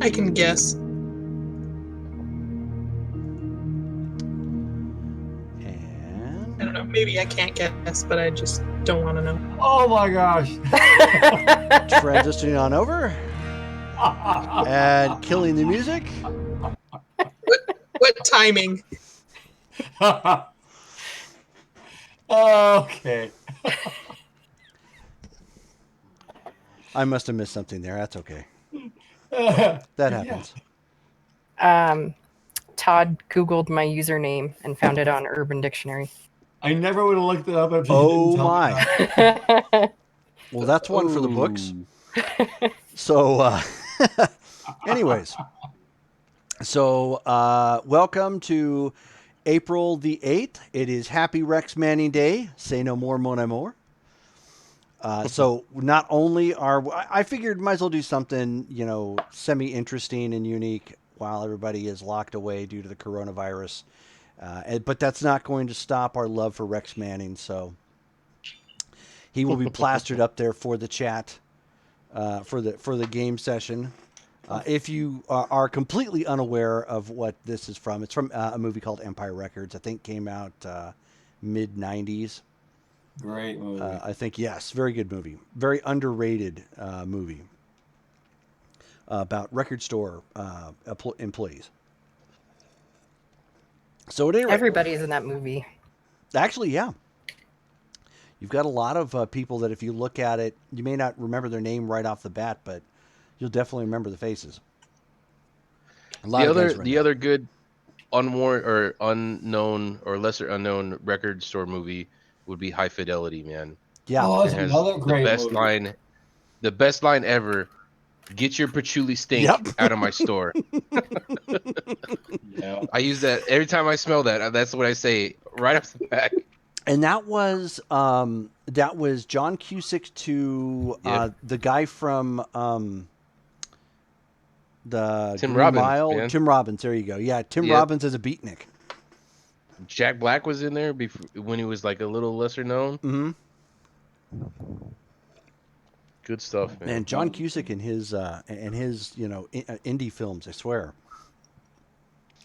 I can guess. And I don't know. Maybe I can't guess, but I just don't want to know. Oh my gosh. transitioning on over and killing the music. What timing? Okay. I must have missed something there. That's okay. That happens. Todd Googled my username and found it on Urban Dictionary. I never would have looked it up if you Oh didn't tell my. me. Well, that's one for the books. So, anyways. So, welcome to April the 8th. It is Happy Rex Manning Day. Say no more, mon amour. So not only I figured might as well do something, semi-interesting and unique while everybody is locked away due to the coronavirus. But that's not going to stop our love for Rex Manning. So he will be plastered up there for the chat, for the game session. If you are completely unaware of what this is from, it's from a movie called Empire Records. I think came out mid-90s. Great movie. I think, yes, very good movie. Very underrated movie about record store employees. So at any rate, Everybody's in that movie. actually, yeah. You've got a lot of people that if you look at it, you may not remember their name right off the bat, but you'll definitely remember the faces. The other good unwarranted or unknown or lesser unknown record store movie would be High Fidelity, man. Yeah. Oh, that's It has another great movie. The best line ever. Get your patchouli stink out of my store. Yeah. I use that every time I smell that. That's what I say right off the bat. And that was John Cusack to the guy from the Tim Green Robbins, Mile. man. Tim Robbins. There you go. Yeah, Tim Robbins as a beatnik. Jack Black was in there when he was like a little lesser known. Mm-hmm. Good stuff, man. And John Cusack and his indie films, I swear.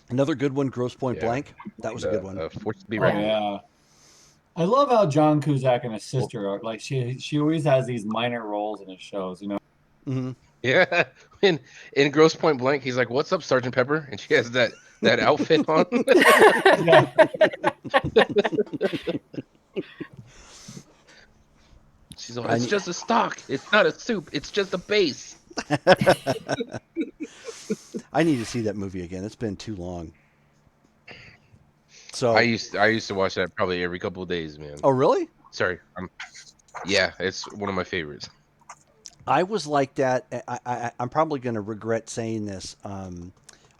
Another good one, Grosse Point Blank. That was a good one. Forced to be Oh, reckoned. yeah. I love how John Cusack and his sister are like she always has these minor roles in his shows, you know. Mm-hmm. Yeah, in Grosse Point Blank, he's like, "What's up, Sergeant Pepper?" And she has that outfit on. Yeah. She's like, "It's just a stock. It's not a soup. It's just a base." I need to see that movie again. It's been too long. So I used to watch that probably every couple of days, man. Oh, really? Sorry. Yeah, it's one of my favorites. I was like that. I'm probably going to regret saying this on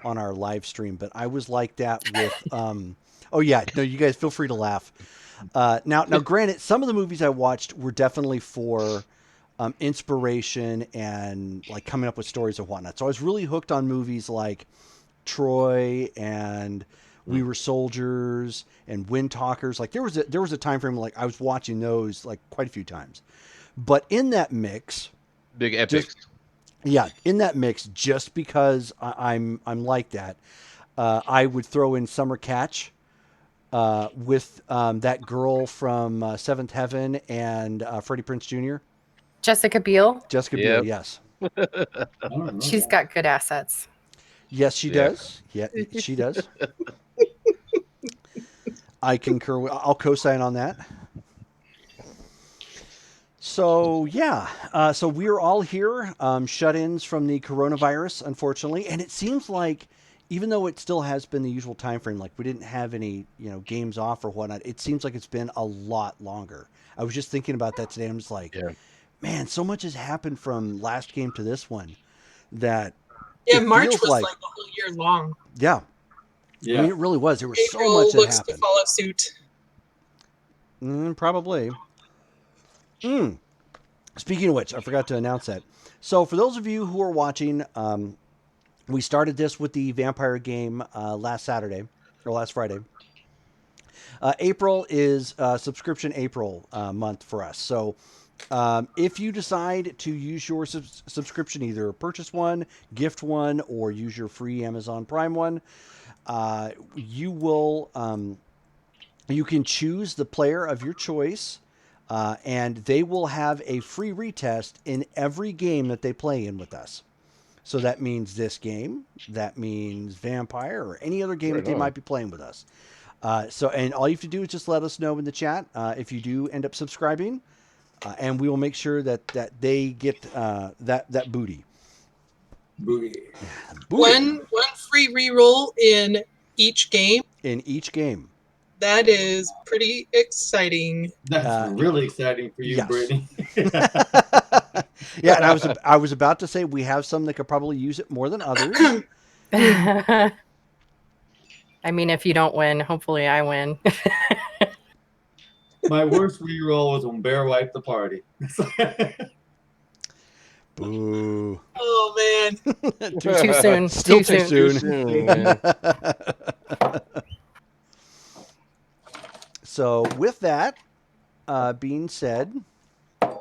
our live stream, but I was like that with. Oh yeah, no, you guys feel free to laugh. Now, granted, some of the movies I watched were definitely for inspiration and like coming up with stories and whatnot. So I was really hooked on movies like Troy and We Were Soldiers and Wind Talkers. Like there was a time frame like I was watching those like quite a few times. But in that mix, big epics. In that mix, just because I'm like that, I would throw in Summer Catch with that girl from Seventh Heaven and Freddie Prinze Jr. Jessica Biel. Jessica Biel, yes. She's got good assets. Yes, she does. Yeah, she does. I concur. I'll co-sign on that. So, yeah. So we're all here, shut-ins from the coronavirus, unfortunately. And it seems like, even though it still has been the usual time frame, like we didn't have any, games off or whatnot, it seems like it's been a lot longer. I was just thinking about that today. I'm just like, man, so much has happened from last game to this one that March was like a whole year long. Yeah. Yeah. I mean, it really was. There was April so much that looks happened. to follow suit. Probably. Speaking of which, I forgot to announce that. So for those of you who are watching, we started this with the vampire game last Friday. April is subscription April month for us. So If you decide to use your subscription, either purchase one, gift one, or use your free Amazon Prime one, you will you can choose the player of your choice, and they will have a free retest in every game that they play in with us. So that means this game, that means Vampire, or any other game Right that they on. might be playing with us. And all you have to do is just let us know in the chat if you do end up subscribing, and we will make sure that they get that booty. Booty. One free reroll in each game. In each game. That is pretty exciting. That's really exciting for you, yes. Brittany. Yeah, and I was about to say we have some that could probably use it more than others. I mean, if you don't win, hopefully I win. My worst reroll was when Bear wiped the party. Boo. Oh man. Too soon. Still Too too soon. soon. man. So with that being said, I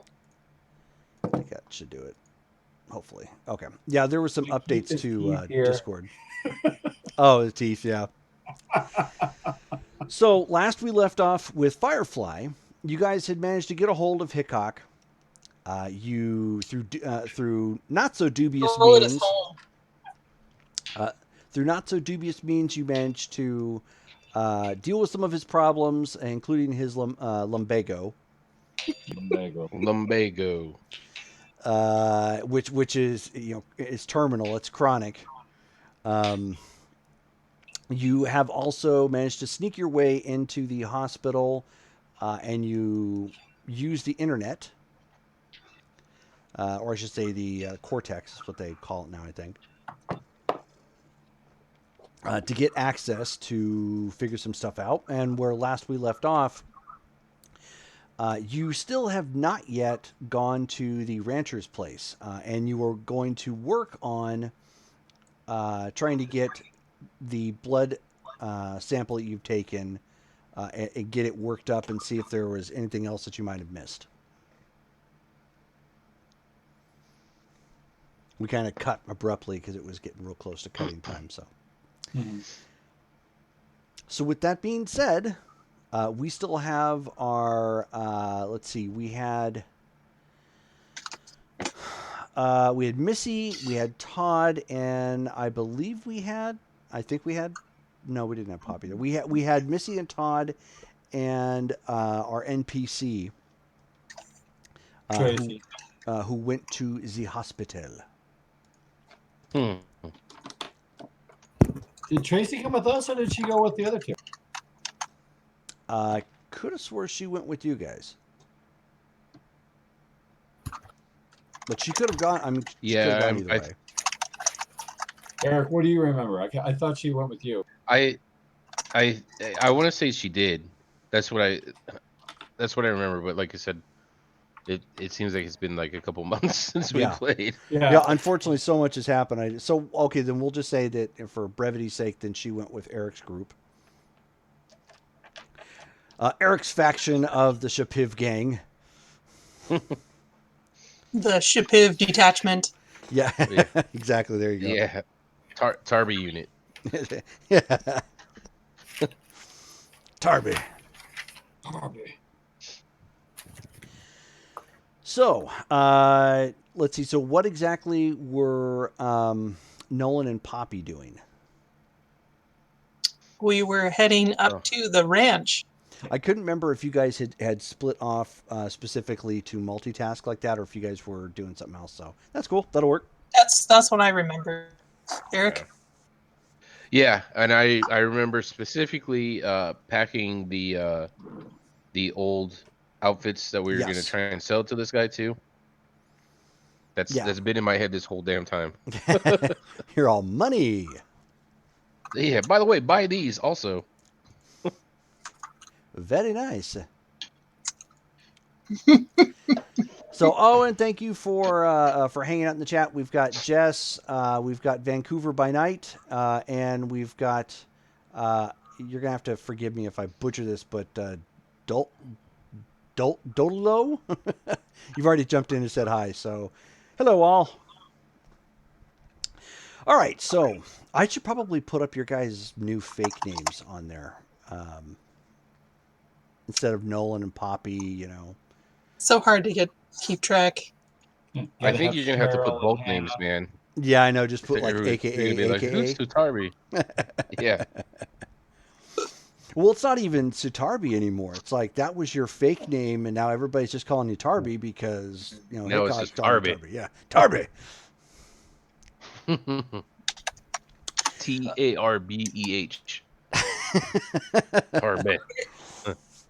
think that should do it. Hopefully. Okay. Yeah, there were some updates his to teeth here. Discord. Oh, the teeth, yeah. So last we left off with Firefly, you guys had managed to get a hold of Hickok. You through not so dubious Oh, it is means. home. Through not so dubious means, you managed to deal with some of his problems, including his lumbago, Lumbago. which is is terminal. It's chronic. You have also managed to sneak your way into the hospital, and you use the internet, or I should say the Cortex is what they call it now, I think, to get access to figure some stuff out. And where last we left off, you still have not yet gone to the rancher's place, and you are going to work on trying to get the blood sample that you've taken and get it worked up and see if there was anything else that you might have missed. We kind of cut abruptly because it was getting real close to cutting time. So with that being said, we still have our, let's see, we had Missy, we had Todd, and I believe we had, no, we didn't have Poppy there. We had Missy and Todd and our NPC Tracy. who went to the hospital. Did Tracy come with us, or did she go with the other two? Could have swore she went with you guys. But she could have gone. I mean, she could have gone either way. Eric, what do you remember? I thought she went with you. I want to say she did. That's what I remember. But like I said, it seems like it's been like a couple months since we played. Yeah. Unfortunately, so much has happened. So okay, then we'll just say that for brevity's sake, then she went with Eric's group. Eric's faction of the Shapiv gang. The Shapiv detachment. Yeah, exactly. There you go. Yeah, Tarby unit. Yeah. Tarby. So, let's see. So, what exactly were Nolan and Poppy doing? We were heading up to the ranch. I couldn't remember if you guys had split off specifically to multitask like that, or if you guys were doing something else. So that's cool. That'll work. That's what I remember. Eric? Yeah, and I remember specifically packing the old outfits that we were going to try and sell to this guy too. That's been in my head this whole damn time. You're all money. Yeah. By the way, buy these also. Very nice. So, Owen, thank you for hanging out in the chat. We've got Jess, we've got Vancouver by Night, and we've got. You're gonna have to forgive me if I butcher this, but Dolo. You've already jumped in and said hi, so hello all. All right, so I should probably put up your guys' new fake names on there instead of Nolan and Poppy. You know, So hard to keep track. You I gotta think have you're gonna have to put Cheryl and both Hannah. names, man. yeah, I know. Just put like You're gonna be AKA like, who's AKA. Tutarbi? Yeah. Well, it's not even Sutarbi anymore. It's like that was your fake name, and now everybody's just calling you Tarby because No, it's Hickok's just calling you Tarby. Tarby. Yeah, Tarby. Tarbeh. Tarbe.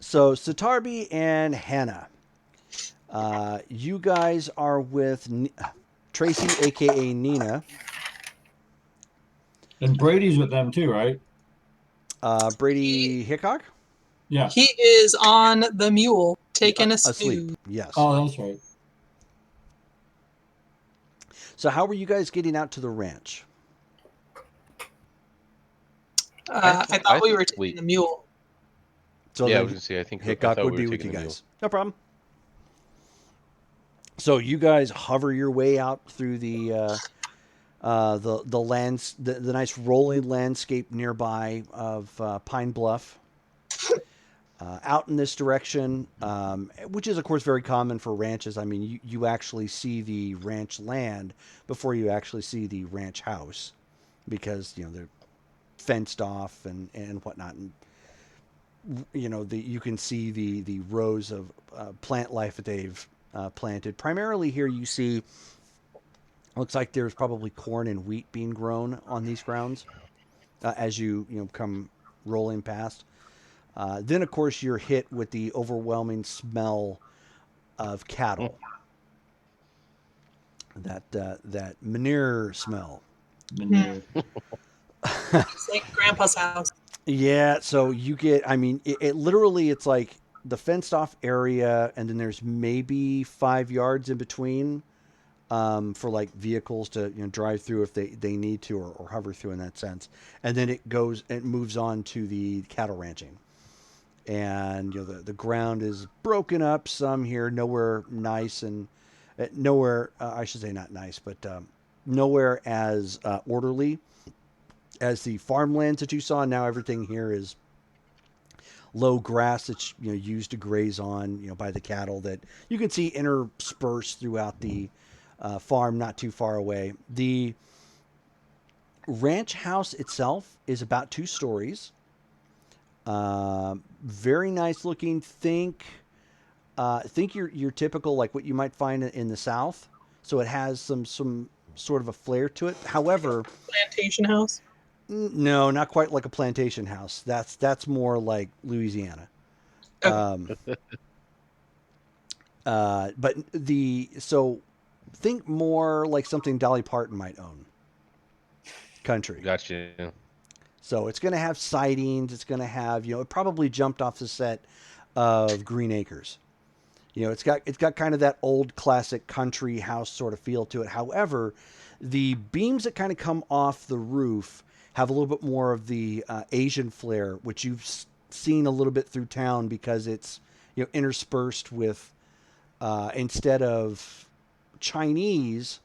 So Sutarbi and Hannah, you guys are with Tracy, aka Nina. And Brady's with them too, right? Brady Hickok? Yeah. He is on the mule taking a Asleep. snooze. Yes. Oh, that's right. So how were you guys getting out to the ranch? I thought we were taking the mule. So Yeah, I then was gonna say. I Hickok thought would we were be with taking you the mule. guys. No problem. So you guys hover your way out through the nice rolling landscape nearby of Pine Bluff. Out in this direction, which is of course very common for ranches. I mean, you actually see the ranch land before you actually see the ranch house, because they're fenced off and whatnot, and you can see the rows of plant life that they've planted. Primarily here, you see looks like there's probably corn and wheat being grown on these grounds as you come rolling past. Then, of course, you're hit with the overwhelming smell of cattle. That manure smell. Manure. It's like Grandpa's house. Yeah, so you get. I mean, it literally it's like the fenced off area, and then there's maybe 5 yards in between for like vehicles to drive through if they need to, or hover through in that sense. And then it moves on to the cattle ranching. And the ground is broken up some here, nowhere nice, and nowhere I should say not nice, but nowhere as orderly as the farmlands that you saw. Now everything here is low grass that's used to graze on by the cattle that you can see interspersed throughout the farm not too far away. The ranch house itself is about 2 stories. Very nice looking. Think your typical, like what you might find in the South. So it has some sort of a flair to it. However, Plantation house. no, not quite like a plantation house. That's more like Louisiana. Okay. But so think more like something Dolly Parton might own. Country. Gotcha. So it's going to have sidings. It's going to have, it probably jumped off the set of Green Acres. It's got kind of that old classic country house sort of feel to it. However, the beams that kind of come off the roof have a little bit more of the Asian flair, which you've seen a little bit through town, because it's interspersed with instead of Chinese,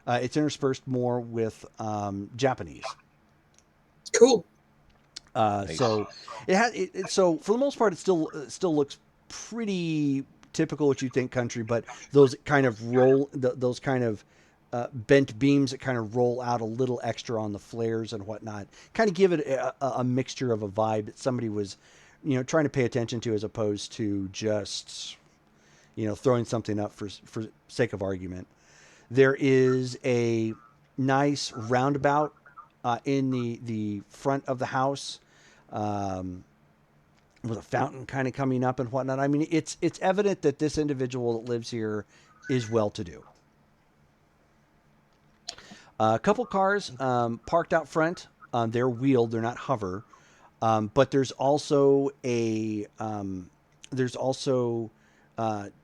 it's interspersed more with Japanese. Cool. Nice. So it has. So for the most part, it still looks pretty typical what you think country, but those kind of those kind of bent beams that kind of roll out a little extra on the flares and whatnot, kind of give it a mixture of a vibe that somebody was, trying to pay attention to, as opposed to just, throwing something up for sake of argument. There is a nice roundabout in the front of the house, with a fountain kind of coming up and whatnot. I mean, it's evident that this individual that lives here is well-to-do. A couple cars parked out front. They're wheeled; they're not hover. But there's also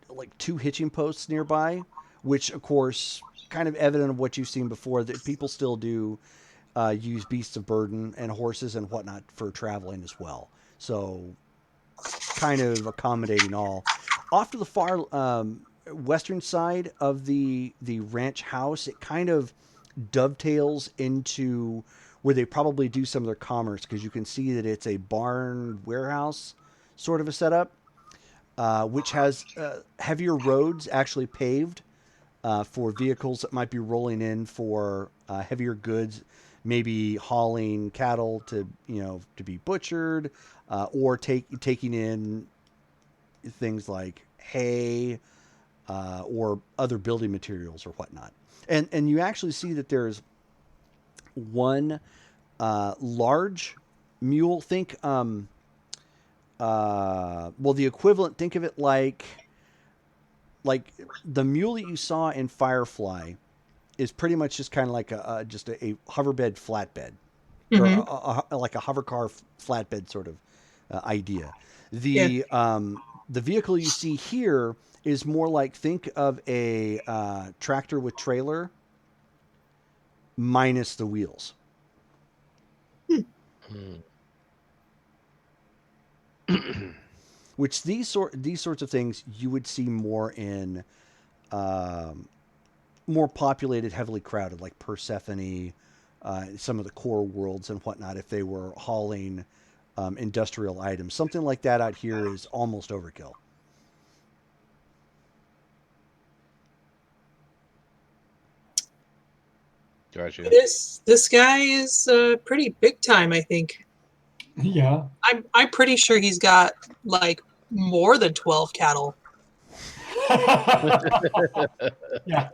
like 2 hitching posts nearby, which of course, kind of evident of what you've seen before, that people still do use beasts of burden and horses and whatnot for traveling as well. So kind of accommodating all. off to the far western side of the ranch house, it kind of dovetails into where they probably do some of their commerce, because you can see that it's a barn warehouse sort of a setup, which has heavier roads actually paved for vehicles that might be rolling in for heavier goods, maybe hauling cattle to to be butchered, or taking in things like hay or other building materials or whatnot. And you actually see that there's one large mule. Think well, the equivalent. Think of it like the mule that you saw in Firefly is pretty much just kind of like just a hoverbed flatbed, or like a hover car flatbed sort of idea. The the vehicle you see here is more like, think of a tractor with trailer minus the wheels. Which these sorts of things you would see more in more populated, heavily crowded, like Persephone, some of the core worlds and whatnot. If they were hauling industrial items, something like that out here is almost overkill. Gotcha. This guy is pretty big time, I think. Yeah. I'm pretty sure he's got like more than 12 cattle. Yeah.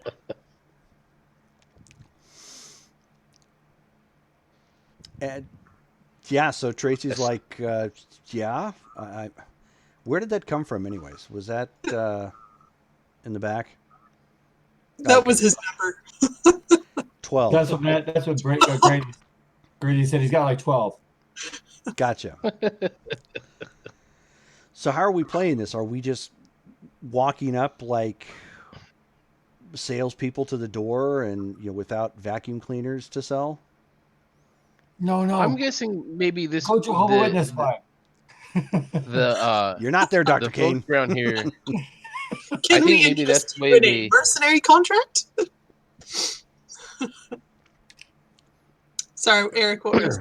And yeah, so Tracy's like, yeah, where did that come from anyways? Was that in the back? That was his number. 12. That's what Grady said. He's got like 12. Gotcha. So how are we playing this? Are we just walking up like salespeople to the door, and without vacuum cleaners to sell? No. I'm guessing maybe this. Go Jehovah's Witness spy. You're not there, Dr. The Kane. folks around here. Can we maybe that's interest the you way in a mercenary contract? Sorry, Eric, what was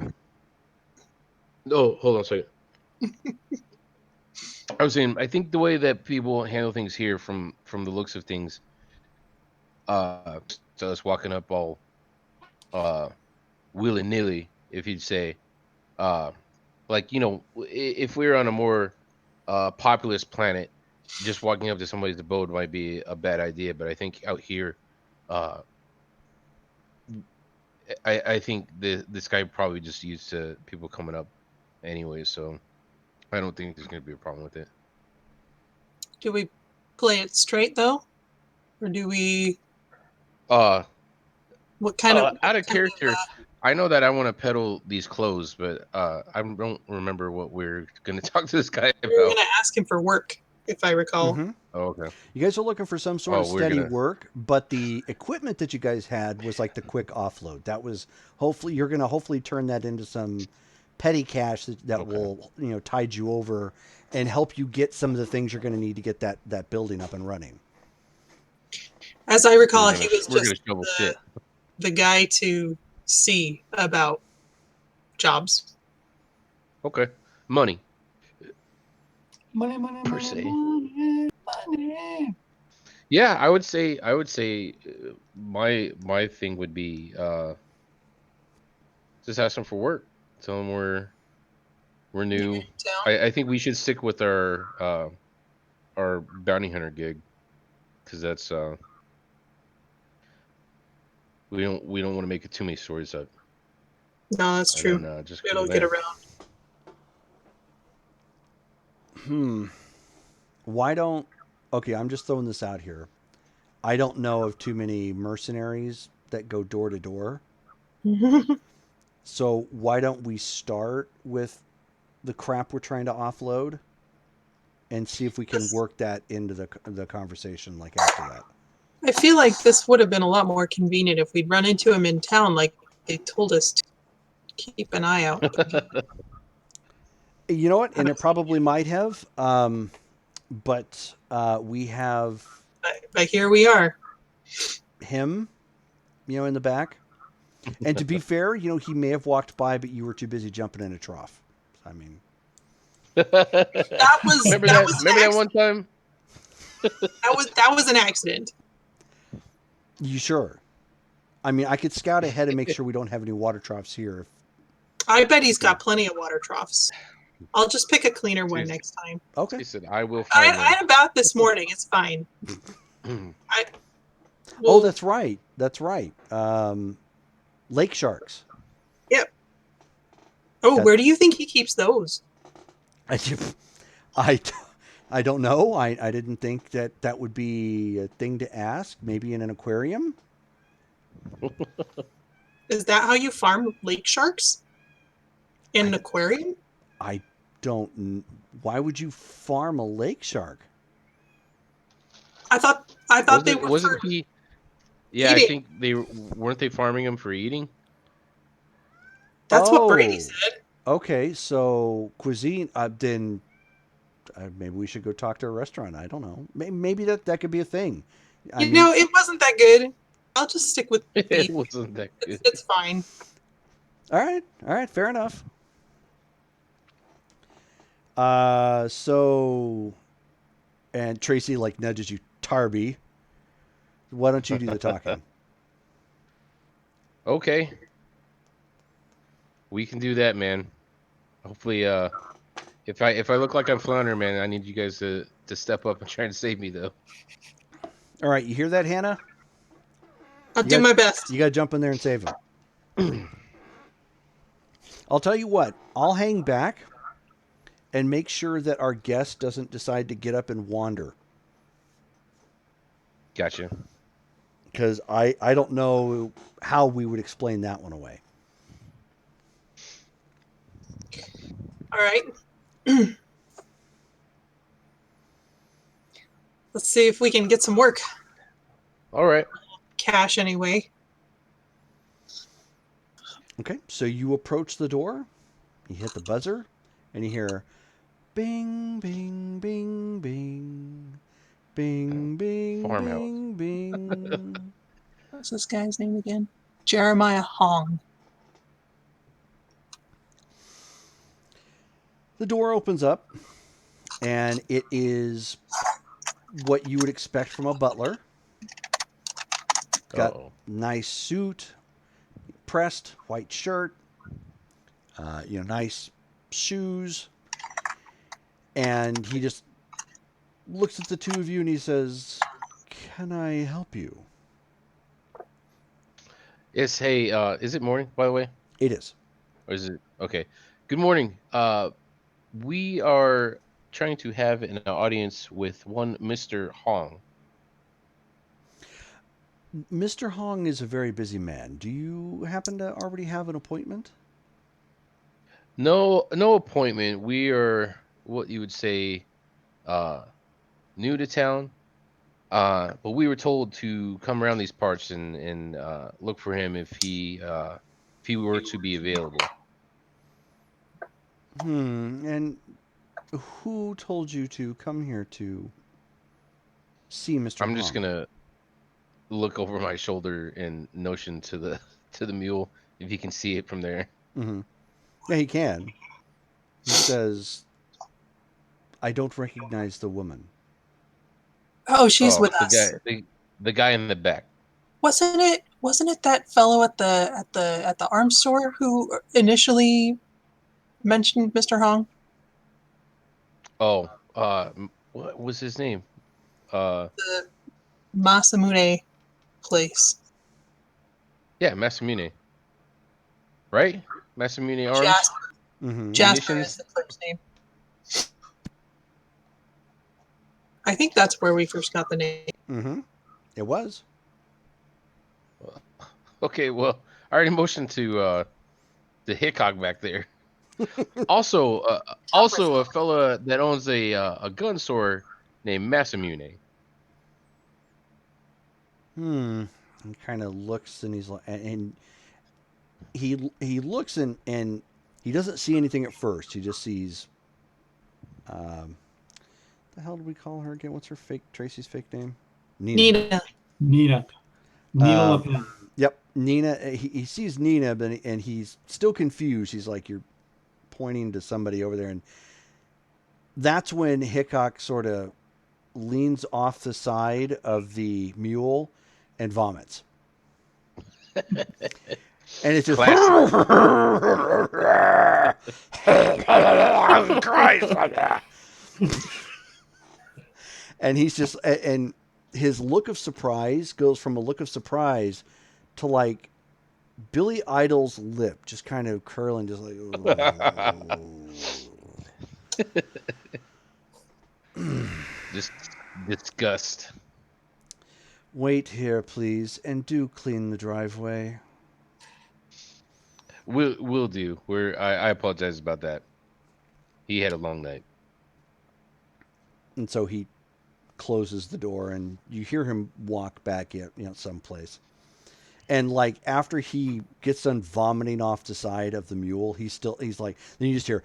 Oh, hold on a second. I was saying, I think the way that people handle things here, from the looks of things, so us walking up all willy nilly, if you'd say, like if we were on a more populous planet, just walking up to somebody's abode might be a bad idea. But I think out here, I think this guy probably just used to people coming up anyway, so I don't think there's going to be a problem with it. Do we play it straight though, or do we? What kind of out of character? I know that I want to peddle these clothes, but I don't remember what we're going to talk to this guy about. We were going to ask him for work, if I recall. Mm-hmm. Oh, okay. You guys are looking for some sort of steady work, but the equipment that you guys had was like the quick offload. That was you're going to turn that into some petty cash that will tide you over and help you get some of the things you're going to need to get that building up and running. As I recall, he was just shit. The guy to see about jobs. Okay, money. Money. Yeah, I would say my thing would be just ask them for work. Tell them we're new. I think we should stick with our bounty hunter gig, because that's we don't want to make it too many stories up. No, that's true. Just it'll get around. Why don't? Okay, I'm just throwing this out here. I don't know of too many mercenaries that go door to door. So why don't we start with the crap we're trying to offload, and see if we can work that into the conversation like after that. I feel like this would have been a lot more convenient if we'd run into him in town, like they told us to keep an eye out. You know what? And it probably might have. but we have But here we are. him, in the back. And to be fair, he may have walked by, but you were too busy jumping in a trough. I mean, That was remember that that? was an Remember that accident. one time? That was an accident. you sure? I mean, I could scout ahead and make sure we don't have any water troughs here. I bet he's got plenty of water troughs. I'll just pick a cleaner one next time. Okay. He said, "I will find I had a bath this morning. It's fine. them." Oh, that's right. That's right. Lake sharks. Yep. Oh, That- where do you think he keeps those? I, I don't know. I didn't think that would be a thing to ask. Maybe in an aquarium? Is that how you farm lake sharks? In an aquarium? I don't. Why would you farm a lake shark? I thought they were Wasn't for he? Yeah, I eating. think weren't they farming them for eating. That's what Brady Oh. said. Okay, so cuisine. Then maybe we should go talk to a restaurant. I don't know. Maybe that could be a thing. I mean, It wasn't that good. I'll just stick with It beef. wasn't that good. It's fine. all right, fair enough. So, and Tracy like nudges you, Tarby. Why don't you do the talking? Okay, we can do that, man. Hopefully, if I look like I'm floundering, man, I need you guys to step up and try to save me, though. All right, you hear that, Hannah? I'll do my best. You got to jump in there and save him. I'll tell you what. I'll hang back and make sure that our guest doesn't decide to get up and wander. Gotcha. Because I don't know how we would explain that one away. All right. Let's see if we can get some work. All right. Cash anyway. Okay, so you approach the door, you hit the buzzer, and you hear bing, bing, bing, bing, bing, bing, Farmhouse. bing, bing. What's this guy's name again? Jeremiah Hong. The door opens up, and it is what you would expect from a butler. Got Uh-oh. nice suit, pressed white shirt, nice shoes, and he just looks at the two of you and he says, "Can I help you?" Yes. Hey. Is it morning, by the way, It is. or is it okay? Good morning. We are trying to have an audience with one Mr. Hong. Mr. Hong is a very busy man. Do you happen to already have an appointment? No appointment. We are what you would say, new to town. But we were told to come around these parts and look for him if he were to be available. And who told you to come here to see Mr. I'm Hong? just gonna look over my shoulder and notion to the mule if he can see it from there. Mm-hmm. Yeah, he can. He says, "I don't recognize the woman." Oh, she's with the us. the guy in the back. Wasn't it that fellow at the arms store who initially mentioned Mr. Hong? Oh, what was his name? The Masamune place. Yeah, Masamune. Right? Masamune Arms. Jasper. Mm-hmm. Jasper Munitions? is the clerk's name. I think that's where we first got the name. Mm-hmm. It was. Okay, well, I already motioned to the Hickok back there. Also, a fella that owns a gun store named Masamune. He kind of looks and he's like, and he looks and he doesn't see anything at first. He just sees The hell did we call her again? What's her Tracy's fake name? Nina. Nina. Nina Um, LaPen. Yep, Nina. He sees Nina, and he's still confused. He's like, "You're pointing to somebody over there," and that's when Hickok sort of leans off the side of the mule and vomits. And it's just Classic. Christ. And he's just and his look of surprise goes from a look of surprise to like Billy Idol's lip just kind of curling, just like Just disgust. wait here, please, and do clean the driveway. We'll do. I apologize about that. He had a long night. And so he closes the door, and you hear him walk back, someplace. And like after he gets done vomiting off the side of the mule, he's like, then you just hear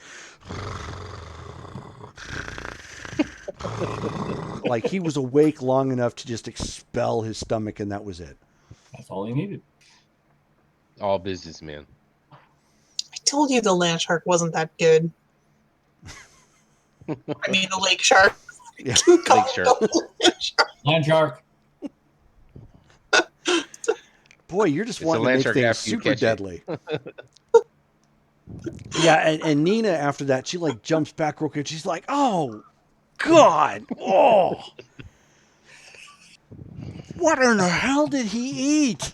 like he was awake long enough to just expel his stomach, and that was it. That's all he needed. All business, man. I told you the land shark wasn't that good. I mean, the lake shark. Yeah. Lake shark. Land shark. Boy, you're just It's a wanting to land make shark things after you super catch it. deadly. Yeah, and Nina after that, she like jumps back real quick. She's like, "Oh, God! Oh, what in the hell did he eat?"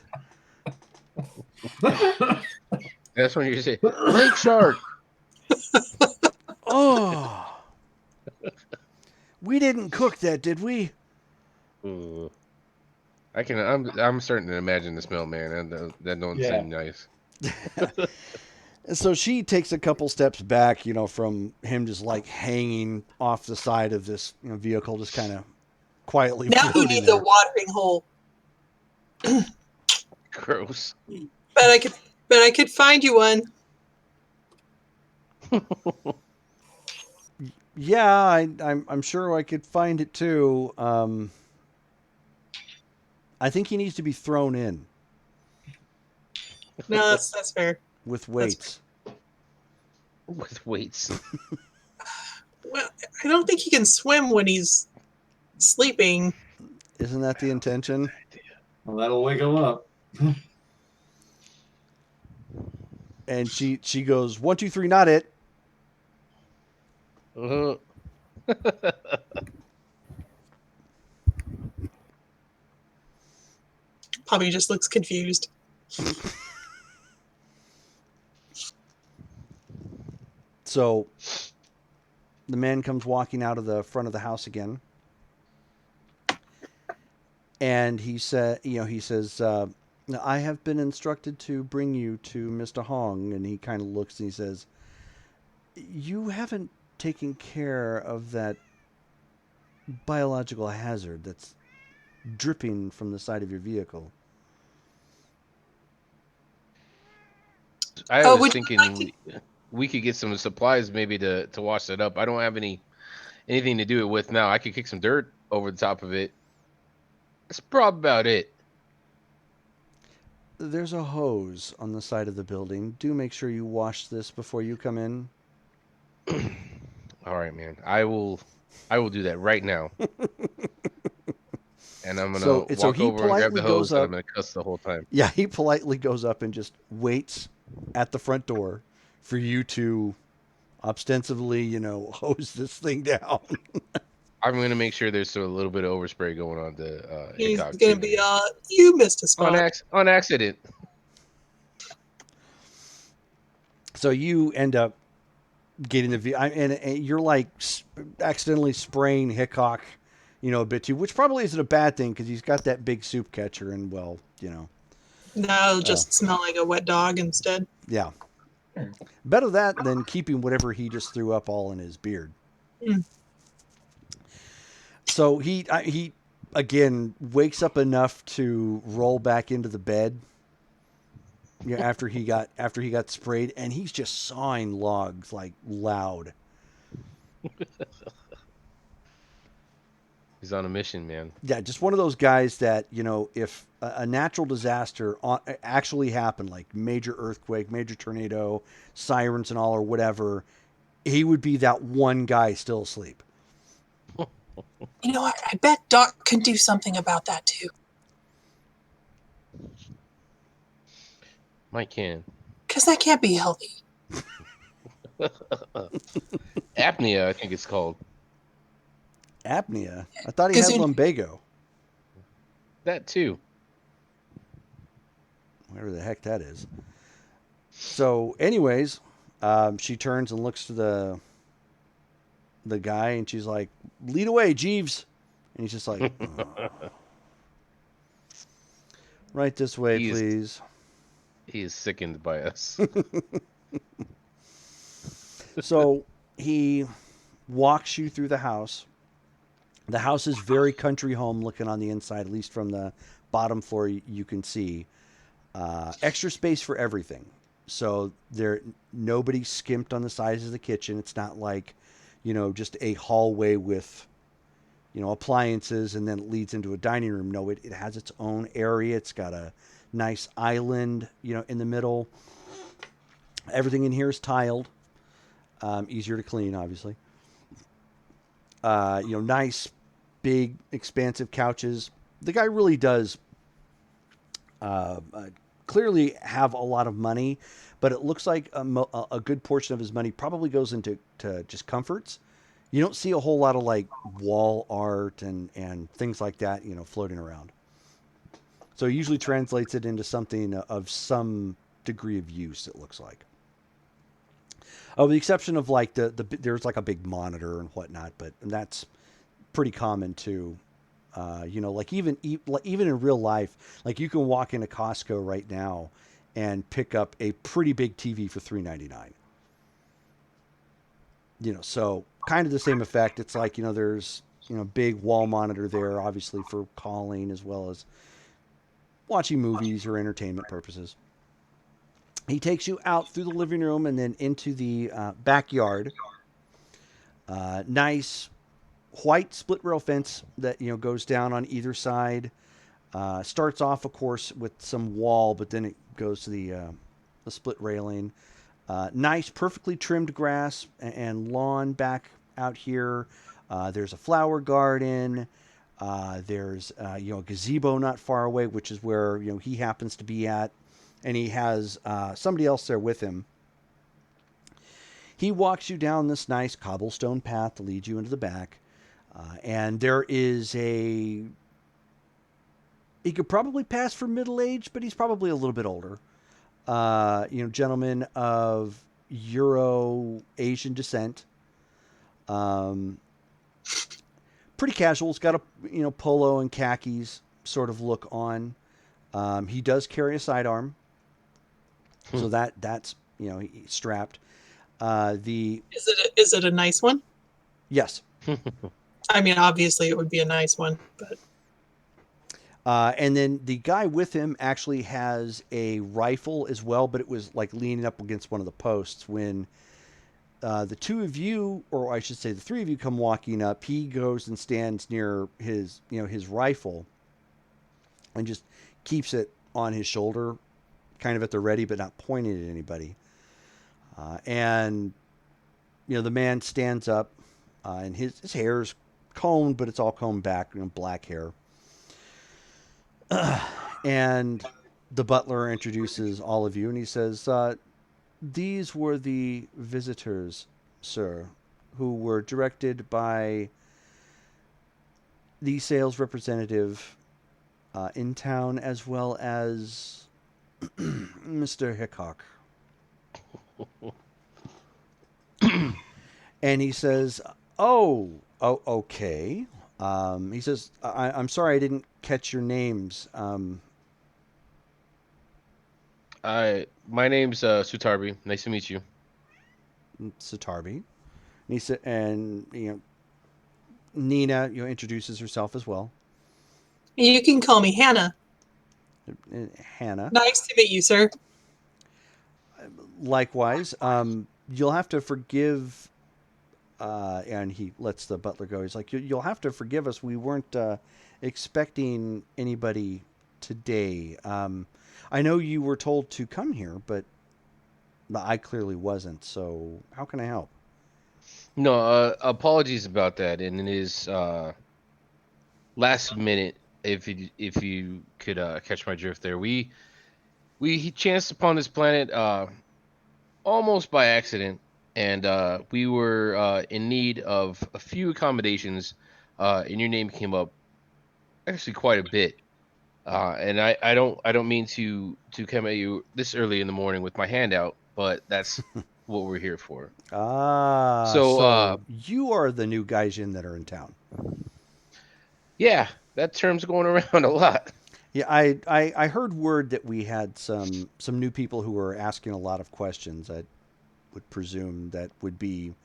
That's when you say lake shark. Oh, we didn't cook that, did we? Ooh. I'm starting to imagine the smell, man. And that don't Yeah. seem nice. And so she takes a couple steps back, from him just like hanging off the side of this vehicle, just kind of quietly Now he floating needs there. a watering hole. Gross. Bet I could find you one. Yeah, I'm sure I could find it too. I think he needs to be thrown in No, that's fair. with weights. With weights. Well, I don't think he can swim when he's sleeping. Isn't that the intention? Well, that'll wake him up. And she goes 1, 2, 3, not it. Uh-huh. Probably just looks confused. So the man comes walking out of the front of the house again. And he says, I have been instructed to bring you to Mr. Hong. And he kind of looks and he says, you haven't taken care of that biological hazard that's dripping from the side of your vehicle. I Oh, was would you thinking like we could get some supplies maybe to wash it up. I don't have anything to do it with now. I could kick some dirt over the top of it. That's probably about it. There's a hose on the side of the building. Do make sure you wash this before you come in. All right, man. I will do that right now. And I'm gonna So walk he over and grab politely the goes hose and up. I'm gonna cuss the whole time. Yeah, he politely goes up and just waits at the front door for you to ostensibly, hose this thing down. I'm gonna make sure there's still a little bit of overspray going on to he's Hickok gonna too. be you missed a spot. On accident. So you end up getting and you're like accidentally spraying Hickok, a bit too, which probably isn't a bad thing because he's got that big soup catcher and No, it'll just smell like a wet dog instead. yeah. Better that than keeping whatever he just threw up all in his beard. Mm. So he again wakes up enough to roll back into the bed. After he got sprayed, and he's just sawing logs like loud. He's on a mission, man. Yeah, just one of those guys that, if a natural disaster actually happened, like major earthquake, major tornado, sirens and all or whatever, he would be that one guy still asleep. I bet Doc can do something about that too. Mike can. Because that can't be healthy. Apnea, I think it's called. Apnea? I thought he 'Cause had you- lumbago. That too. Whatever the heck that is. So, anyways, she turns and looks to the guy, and she's like, "Lead away, Jeeves." And he's just like, "Oh. Right this way, He is- please." He is sickened by us. So he walks you through the house. The house is very country home looking on the inside, at least from the bottom floor you can see. Extra space for everything. So nobody skimped on the size of the kitchen. It's not like, just a hallway with, appliances and then it leads into a dining room. No, it has its own area. It's got a nice island, in the middle. Everything in here is tiled. Easier to clean, obviously. Nice, big, expansive couches. The guy really does clearly have a lot of money, but it looks like a good portion of his money probably goes into just comforts. You don't see a whole lot of like wall art and things like that, floating around. So he usually translates it into something of some degree of use, it looks like. Oh, with the exception of like there's like a big monitor and whatnot, but that's pretty common too. Like even in real life, like you can walk into Costco right now and pick up a pretty big TV for $3.99. So kind of the same effect. It's like, there's, big wall monitor there, obviously for calling as well as watching movies or entertainment purposes. He takes you out through the living room and then into the backyard. Nice white split rail fence that goes down on either side. Starts off, of course, with some wall, but then it goes to the split railing. Nice, perfectly trimmed grass and lawn back out here. There's a flower garden. There's a gazebo not far away, which is where he happens to be at, and he has somebody else there with him. He walks you down this nice cobblestone path to lead you into the back. And there is he could probably pass for middle age, but he's probably a little bit older. Gentleman of Euro-Asian descent. Pretty casual. He's got a, polo and khakis sort of look on. He does carry a sidearm. So that's, he's strapped. Is it a nice one? Yes. I mean, obviously it would be a nice one, but and then the guy with him actually has a rifle as well, but it was like leaning up against one of the posts when the two of you, or I should say the three of you, come walking up. He goes and stands near his rifle and just keeps it on his shoulder, kind of at the ready, but not pointing at anybody. And the man stands up, and his hair's combed, but it's all combed back, black hair. And the butler introduces all of you, and he says, "These were the visitors, sir, who were directed by the sales representative in town, as well as Mr. Hickok." And he says, "Oh, okay." He says, I'm sorry I didn't catch your names. My name's Sutarbi. Nice to meet you. Sitarbi. And he said, and Nina, introduces herself as well. you can call me Hannah. Hannah. Nice to meet you, sir. Likewise, you'll have to forgive and he lets the butler go. He's like, "You'll have to forgive us. We weren't expecting anybody today. I know you were told to come here, but I clearly wasn't. So how can I help?" No, apologies about that, and it is last minute. If you could catch my drift there, we chanced upon this planet almost by accident, and we were in need of a few accommodations, and your name came up actually quite a bit. And I don't mean to come at you this early in the morning with my hand out, but that's what we're here for. Ah, So so you are the new Gaijin that are in town. yeah, that term's going around a lot. Yeah, I heard word that we had some new people who were asking a lot of questions. I would presume that would be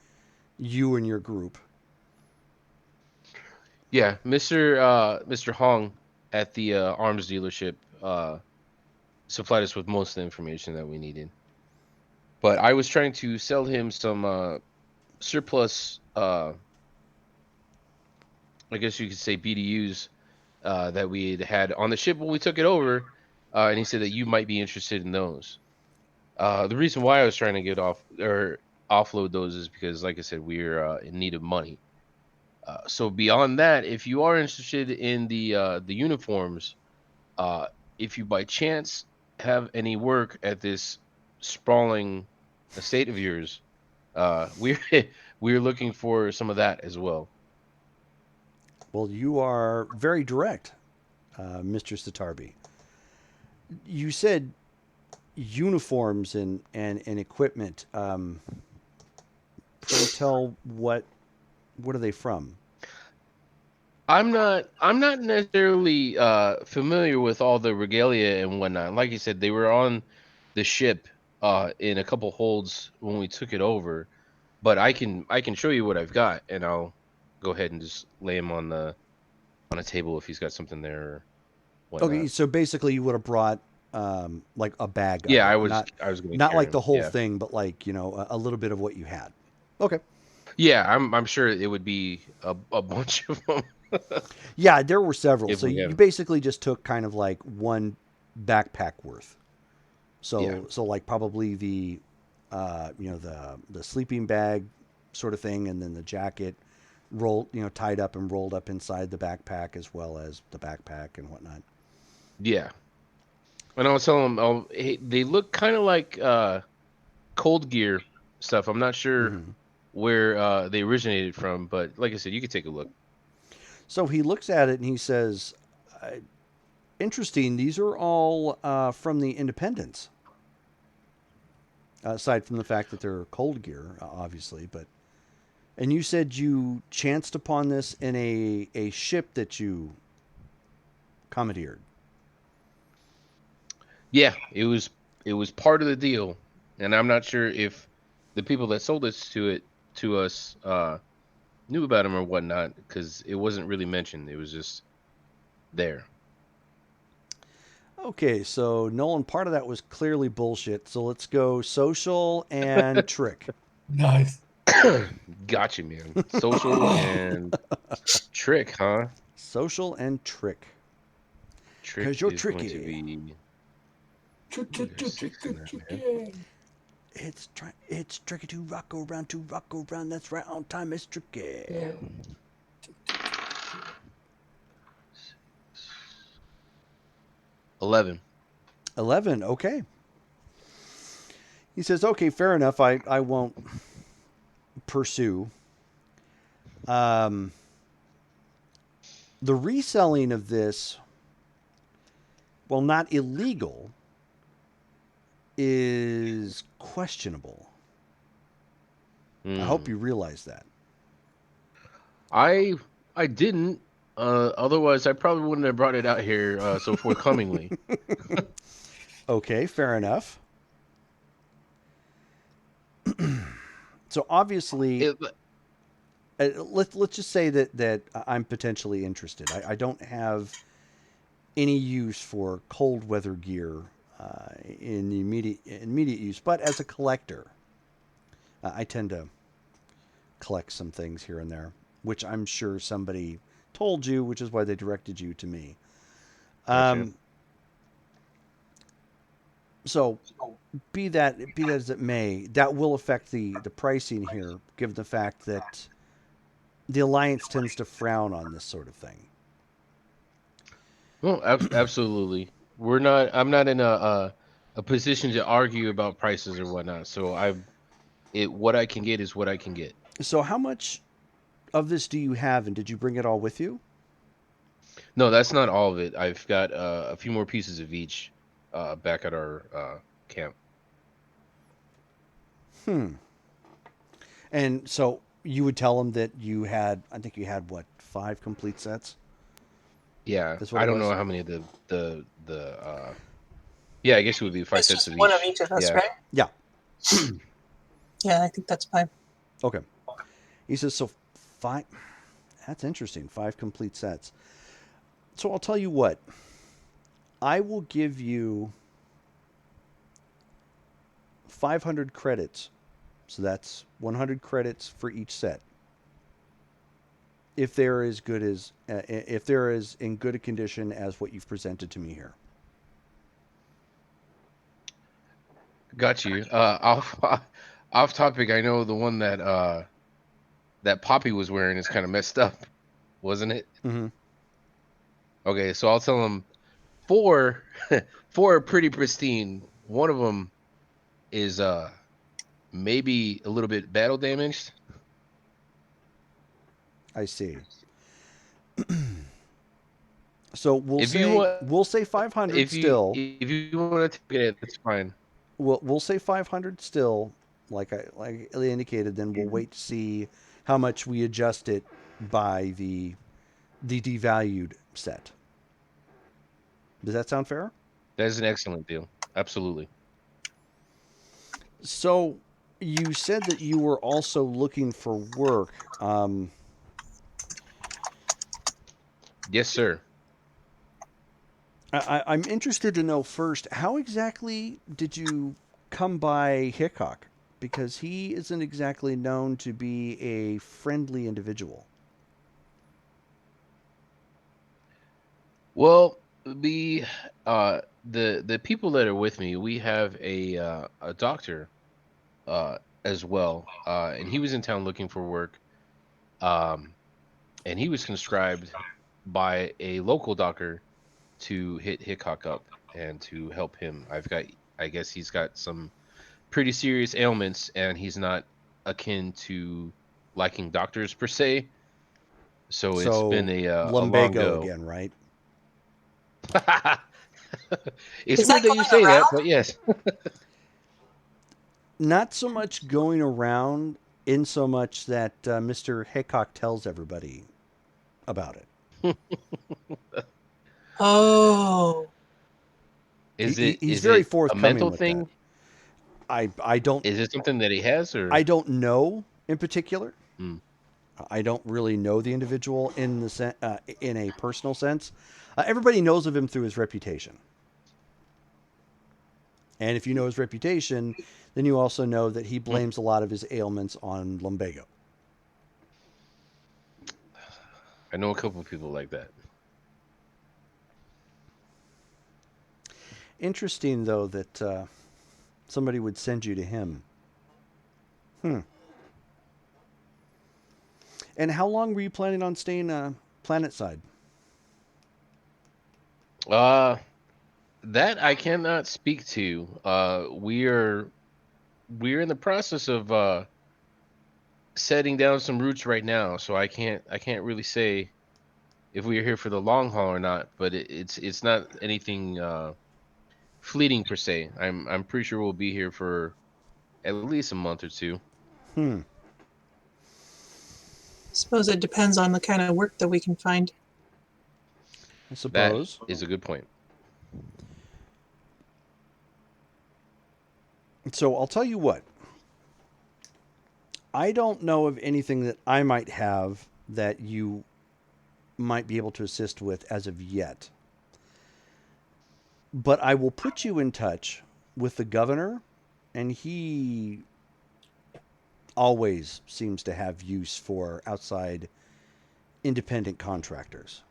you and your group. Yeah, Mr. Hong at the arms dealership supplied us with most of the information that we needed. But I was trying to sell him some surplus, I guess you could say BDUs that we had on the ship when we took it over, and he said that you might be interested in those. The reason why I was trying to get off or offload those is because, like I said, we're in need of money. So beyond that, if you are interested in the uniforms, uh, if you by chance have any work at this sprawling estate of yours, we're we're looking for some of that as well. Well, you are very direct, Mr. Sitarbi. You said uniforms and equipment. Pray tell what are they from? I'm not necessarily familiar with all the regalia and whatnot. Like you said, they were on the ship in a couple holds when we took it over. But I can show you what I've got, and I'll go ahead and just lay him on a table if he's got something there or Okay, whatnot. so basically you would have brought like a bag of Yeah, I it, was not I was gonna not carry like him. the whole Yeah, thing, but like a little bit of what you had. Okay. yeah. I'm sure it would be a bunch of them Yeah, there were several. if So we you have. basically just took kind of like one backpack worth. Yeah, So like probably the the sleeping bag sort of thing, and then the jacket rolled tied up and rolled up inside the backpack as well as the backpack and whatnot. yeah. And I'll tell him. Hey, they look kind of like cold gear stuff. I'm not sure Hmm. where they originated from, but like I said, you could take a look. So he looks at it and he says, uh, "Interesting. These are all from the Independents." Aside from the fact that they're cold gear, obviously, but and you said you chanced upon this in a ship that you commandeered. Yeah, it was part of the deal, and I'm not sure if the people that sold this to us knew about him or whatnot because it wasn't really mentioned. It was just there. Okay, so Nolan, part of that was clearly bullshit. So let's go social and trick. Nice. Gotcha, man. Social and trick, huh? Social and trick. Because Trick you're is going to tricky. be there's six in that, man. It's tricky to rock around. That's right on time. It's tricky. 11. 11. Okay. He says, okay, fair enough. I won't pursue. Um, the reselling of this, well, not illegal, is questionable. I hope Hmm. you realize that. I I didn't. Otherwise, I probably wouldn't have brought it out here so forthcomingly. Okay, fair enough. So obviously, It, let's just say that I'm potentially interested. I don't have any use for cold weather gear in the immediate use, but as a collector, I tend to collect some things here and there, which I'm sure somebody told you, which is why they directed you to me. Gotcha. So be that as it may, that will affect the pricing here, given the fact that the alliance tends to frown on this sort of thing. Well, absolutely. We're not. I'm not in a position to argue about prices or whatnot. So what I can get is what I can get. So how much of this do you have, and did you bring it all with you? No, that's not all of it. I've got a few more pieces of each back at our camp. And so you would tell them that you had, I think you had what, 5 complete sets? Yeah, That's what I it don't know was. how many of the yeah, I guess it would be five It's sets just of one of each. each of us, Yeah. right? Yeah. Yeah, I think that's fine. Okay. He says so 5. That's interesting. 5 complete sets. So I'll tell you what. I will give you 500 credits. So that's 100 credits for each set. If they're as good as if they're as in good a condition as what you've presented to me here. Got you. Off topic. I know the one that Poppy was wearing is kind of messed up, wasn't it? Mm-hmm. Okay, so I'll tell him four four are pretty pristine. One of them is maybe a little bit battle damaged. I see. So If you want, we'll say 500 still. if you want to take it, that's fine. We'll say 500 still, like I indicated. Then we'll wait to see how much we adjust it by the devalued set. Does that sound fair? That is an excellent deal. Absolutely. So you said that you were also looking for work. Yes, sir. I'm interested to know first, how exactly did you come by Hickok? Because he isn't exactly known to be a friendly individual. Well, the people that are with me, we have a doctor as well, and he was in town looking for work, um, and he was conscribed by a local doctor to hit Hickok up and to help him. I guess he's got some pretty serious ailments, and he's not akin to liking doctors per se. So it's been So a long lumbago go. again, right? It's Is that weird that you going say that, around? but yes. Not so much going around, in so much that Mr. Hickok tells everybody about it. Oh, He's Is very it a forthcoming mental with that. thing? I don't Is it something that he has, I or? don't know in particular. Hmm. I don't really know the individual in in a personal sense. Everybody knows of him through his reputation, and if you know his reputation, then you also know that he Hmm. blames a lot of his ailments on lumbago. I know a couple of people like that. Interesting, though, that somebody would send you to him. Hmm. And how long were you planning on staying planet side? Uh, that I cannot speak to. We're in the process of setting down some roots right now, so I can't really say if we are here for the long haul or not. But it's not anything fleeting per se. I'm pretty sure we'll be here for at least a month or two. Hmm. suppose it depends on the kind of work that we can find. I That suppose. is a good point. So I'll tell you what. I don't know of anything that I might have that you might be able to assist with as of yet. But I will put you in touch with the governor, and he, always seems to have use for outside independent contractors.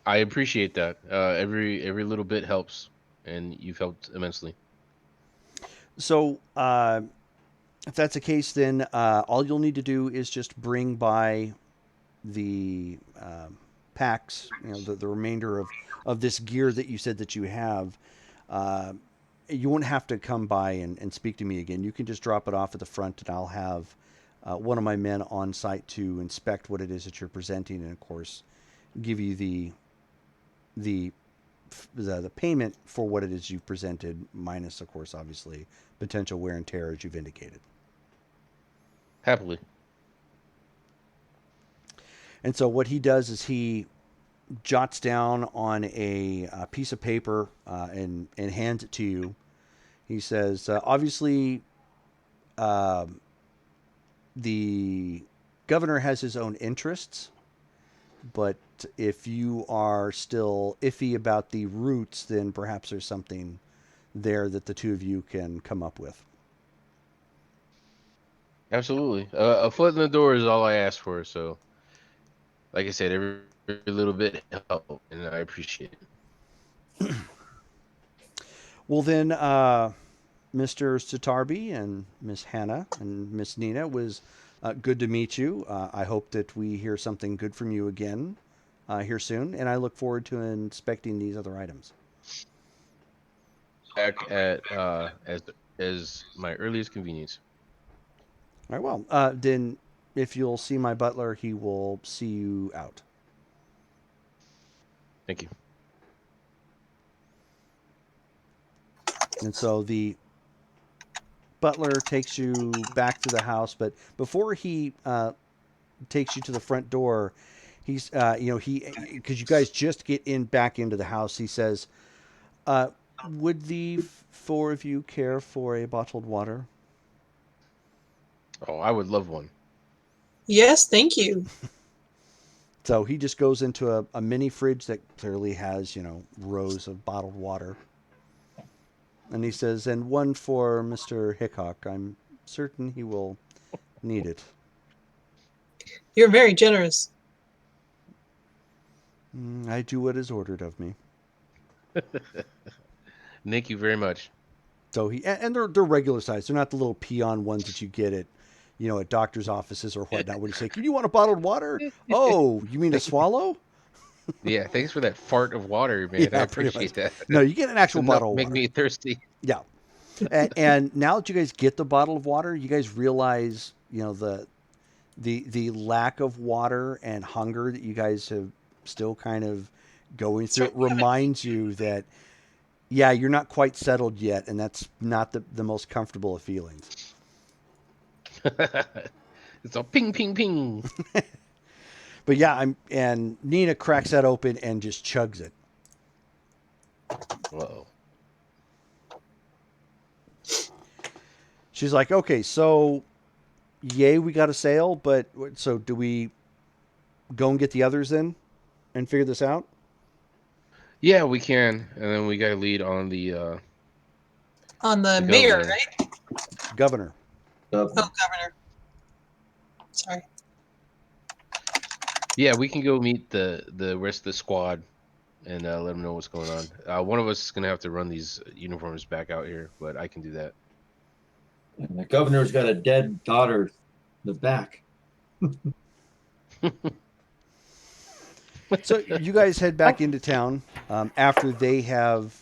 I appreciate that. Every little bit helps, and you've helped immensely. So, if that's the case, then all you'll need to do is just bring by the packs, the remainder of this gear that you said that you have. Uh, you won't have to come by and speak to me again. You can just drop it off at the front, and I'll have one of my men on site to inspect what it is that you're presenting, and of course, give you the the payment for what it is you've presented, minus, of course, obviously, potential wear and tear as you've indicated. Happily. And so what he does is he jots down on a piece of paper and hands it to you. He says, obviously, uh, the governor has his own interests, but if you are still iffy about the routes, then perhaps there's something there that the two of you can come up with. Absolutely. A foot in the door is all I ask for. So, like I said, every little bit helps, and I appreciate it. Well, then, Mr. Sitarbi and Miss Hannah and Miss Nina, it was good to meet you. I hope that we hear something good from you again here soon, and I look forward to inspecting these other items. Back at as my earliest convenience. All right, well, then if you'll see my butler, he will see you out. Thank you. And so the butler takes you back to the house, but before he takes you to the front door, he's he because you guys just get in back into the house. He says, "Would the four of you care for a bottled water?" Oh, I would love one. Yes, thank you. So he just goes into a mini fridge that clearly has rows of bottled water. And he says, and one for Mr. Hickok. I'm certain he will need it. You're very generous. I do what is ordered of me. Thank you very much. So and they're regular size. They're not the little peon ones that you get at doctor's offices or whatnot. Where you say, "Can you want a bottled water?" Oh, you mean to swallow? Yeah, thanks for that fart of water, man. I Yeah, pretty much. appreciate that. No, you get an actual Enough bottle to of make water. me thirsty. Yeah. And now that you guys get the bottle of water, you guys realize, the lack of water and hunger that you guys have still kind of going through. It reminds you that, yeah, you're not quite settled yet, and that's not the most comfortable of feelings. It's all ping, ping, ping. But yeah, and Nina cracks that open and just chugs it. Whoa. She's like, okay, so yay, we got a sale, but so do we go and get the others then and figure this out? Yeah, we can, and then we got to lead on the mayor, governor. right? Governor. Oh, governor. Sorry. Yeah, we can go meet the rest of the squad and let them know what's going on. One of us is gonna have to run these uniforms back out here, but I can do that. And the governor's got a dead daughter in the back. So you guys head back into town after they have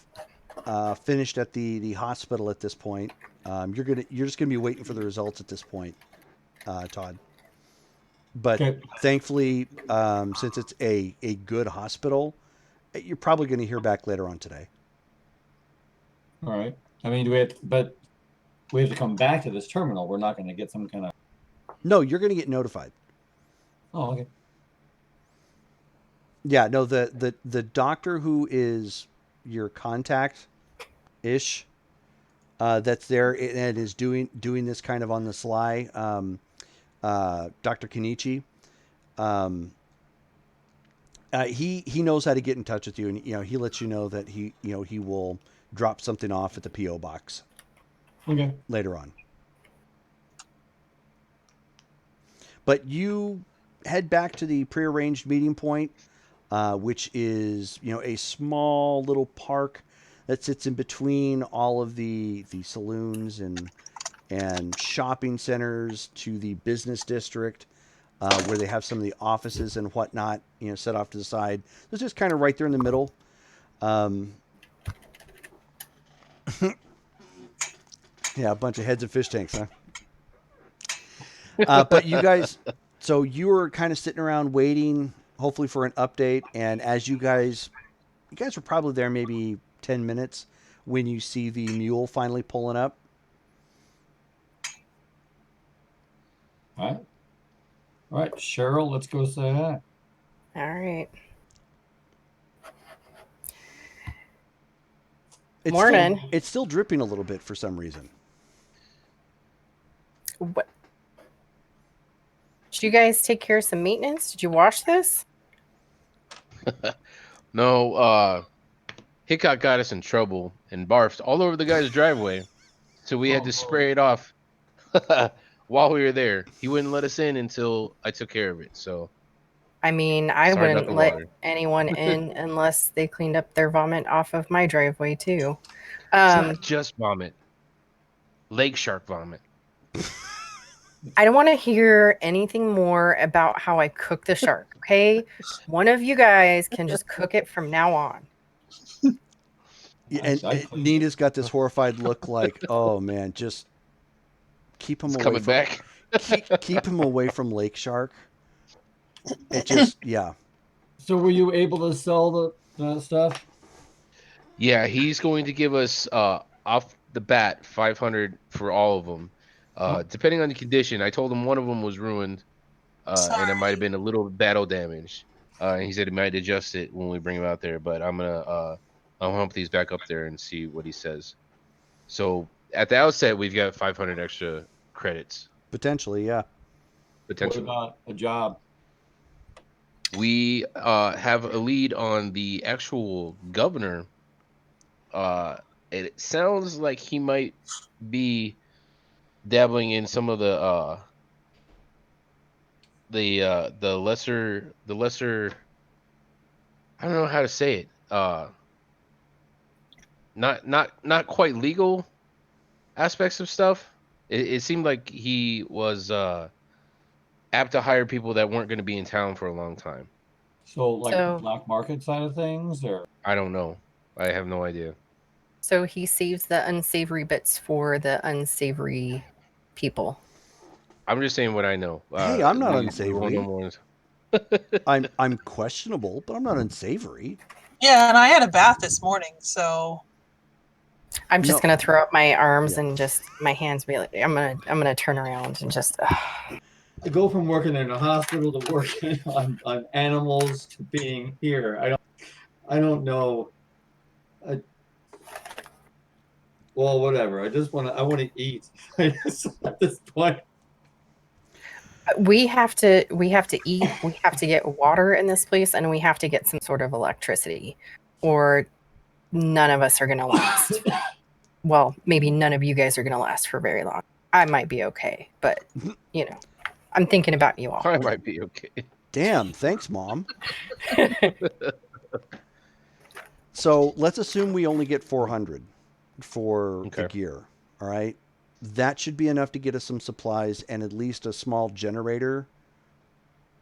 finished at the hospital. At this point, you're just gonna be waiting for the results at this point, Todd. But Okay. thankfully, since it's a good hospital, you're probably going to hear back later on today. All right. I mean, but we have to come back to this terminal. We're not going to get some kind of. No, you're going to get notified. Oh, okay. Yeah, no, the doctor who is your contact ish that's there and is doing this kind of on the sly, Dr. Kenichi. He knows how to get in touch with you, and he lets you know that he will drop something off at the PO box Okay. later on. But you head back to the prearranged meeting point, which is a small little park that sits in between all of the saloons and shopping centers to the business district, where they have some of the offices and whatnot, set off to the side. It's just kind of right there in the middle. Yeah, a bunch of heads of fish tanks, huh? But you guys, so you were kind of sitting around waiting, hopefully for an update. And as you guys were probably there maybe 10 minutes when you see the mule finally pulling up. All right. All right, Cheryl, let's go say hi. All right. Morning. It's still dripping a little bit for some reason. What? Did you guys take care of some maintenance? Did you wash this? No, Hickok got us in trouble and barfed all over the guy's driveway, so we had to spray it off while we were there. He wouldn't let us in until I took care of it. So I mean, I sorry about wouldn't the let water. anyone in unless they cleaned up their vomit off of my driveway too. It's not just vomit, lake shark vomit. I don't want to hear anything more about how I cook the shark, okay? One of you guys can just cook it from now on. Yeah, and Nina's got this horrified look like, oh man, just keep him It's away coming from back. keep him away from Lake Shark. It just, yeah. So were you able to sell the stuff? Yeah, he's going to give us off the bat 500 for all of them, depending on the condition. I told him one of them was ruined, and it might have been a little battle damage. And he said he might adjust it when we bring him out there. But I'll hump these back up there and see what he says. So at the outset, we've got 500 extra credits Potentially, yeah. What potentially. about a job? We have a lead on the actual governor. It sounds like he might be dabbling in some of the lesser I don't know how to say it. Not quite legal aspects of stuff. It seemed like he was apt to hire people that weren't going to be in town for a long time. So like So- black market side of things, or I don't know. I have no idea. So he saves the unsavory bits for the unsavory people. I'm just saying what I know. Hey, I'm not We won't unsavory. know more. I'm questionable, but I'm not unsavory. Yeah, and I had a bath this morning, so I'm just No. gonna throw up my arms Yeah. and just my hands be like, I'm gonna turn around and just to go from working in a hospital to working on animals to being here. I don't know. Well, whatever. I want to eat. At this point. we have to eat, we have to get water in this place, and we have to get some sort of electricity, or none of us are gonna last. Well, maybe none of you guys are gonna last for very long. I might be okay, but I'm thinking about you all. I might be okay. Damn, thanks, Mom. So let's assume we only get 400 for the Okay. gear. All right. That should be enough to get us some supplies and at least a small generator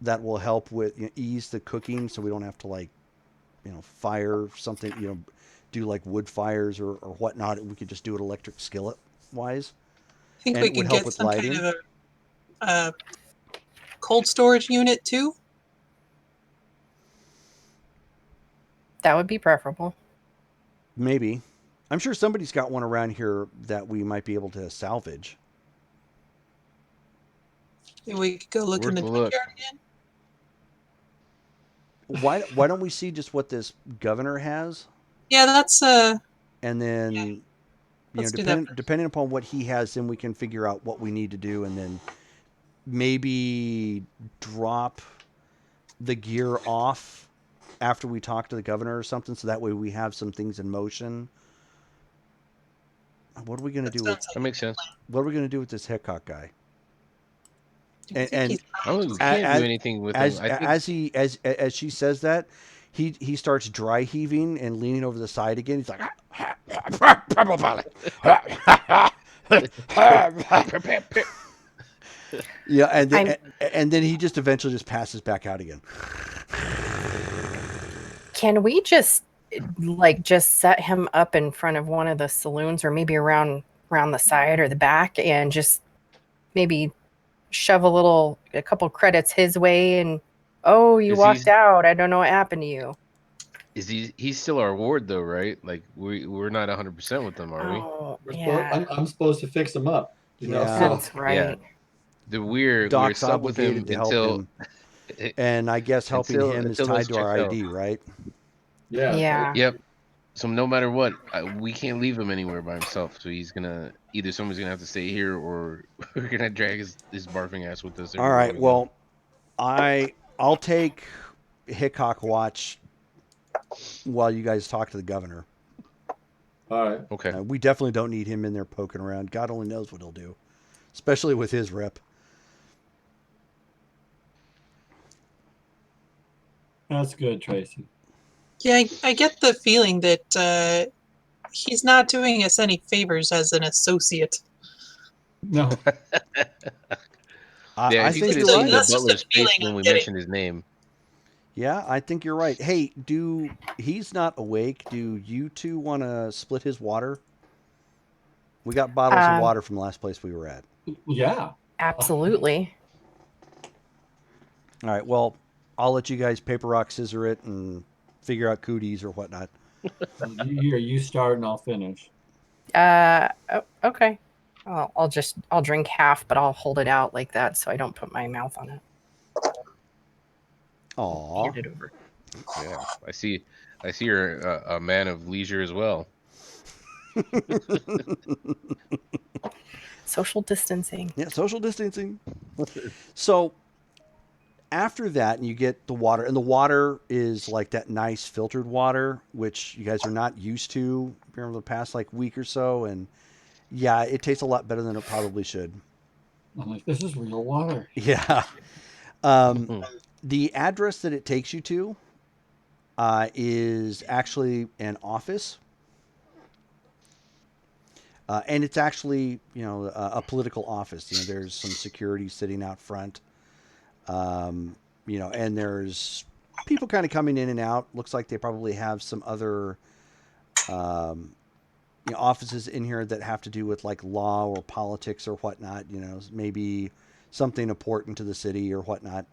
that will help with ease the cooking so we don't have to fire something, do like wood fires or whatnot. We could just do it electric skillet wise. I think And we it would could help get with some lighting. kind of a cold storage unit too. That would be preferable. Maybe. I'm sure somebody's got one around here that we might be able to salvage. We could go look in Worth the the look. junkyard again. Why don't we see just what this governor has? Yeah, that's And then Let's do that first. depending upon what he has, then we can figure out what we need to do, and then maybe drop the gear off after we talk to the governor or something, so that way we have some things in motion what are we gonna That do with sounds like That makes sense. what are we gonna do with this Hickok guy? Do you think he's I don't think we can't do as anything with him. I think as she says that, he starts dry heaving and leaning over the side again. He's like, yeah, and then he just eventually just passes back out again. Can we just just set him up in front of one of the saloons, or maybe around the side or the back, and just maybe shove a couple credits his way, and oh, you Is walked he out. I don't know what happened to you. he's still our ward though, right? Like we're not 100% with them, are we? Oh, We're yeah, I'm supposed to fix them up. Yeah. So that's Yeah. right. We're Doc's stuck with him obligated to help him, and I guess helping him is until this tied to our checks out. ID, right? yeah, Yeah. Yep. So no matter what, we can't leave him anywhere by himself. So he's gonna either someone's gonna have to stay here, or we're gonna drag his barfing ass with us All everywhere right. we go. Well, I'll take Hickok watch while you guys talk to the governor. all right. Okay. We definitely don't need him in there poking around. God only knows what he'll do, especially with his rep. That's good, Tracy. Yeah, I get the feeling that he's not doing us any favors as an associate. No, Yeah, I if you think could have you're seen right. the That's just a butler's face feeling when I'm we getting. mentioned his name. Yeah, I think you're right. Hey, he's not awake. Do you two want to split his water? We got bottles of water from the last place we were at. yeah. Absolutely. All right. Well, I'll let you guys paper rock scissor it and figure out cooties or whatnot. You start and I'll finish. Okay. I'll drink half, but I'll hold it out like that so I don't put my mouth on it. Aw. Hand it over. Yeah, I see you're a man of leisure as well. Social distancing. Yeah, social distancing. So after that, and you get the water, and the water is like that nice filtered water, which you guys are not used to over the past like week or so, and yeah, it tastes a lot better than it probably should. I'm like, this is real water. Yeah. The address that it takes you to is actually an office. And it's actually, a political office. There's some security sitting out front. And there's people kind of coming in and out. Looks like they probably have some other offices in here that have to do with like law or politics or whatnot. Maybe something important to the city or whatnot.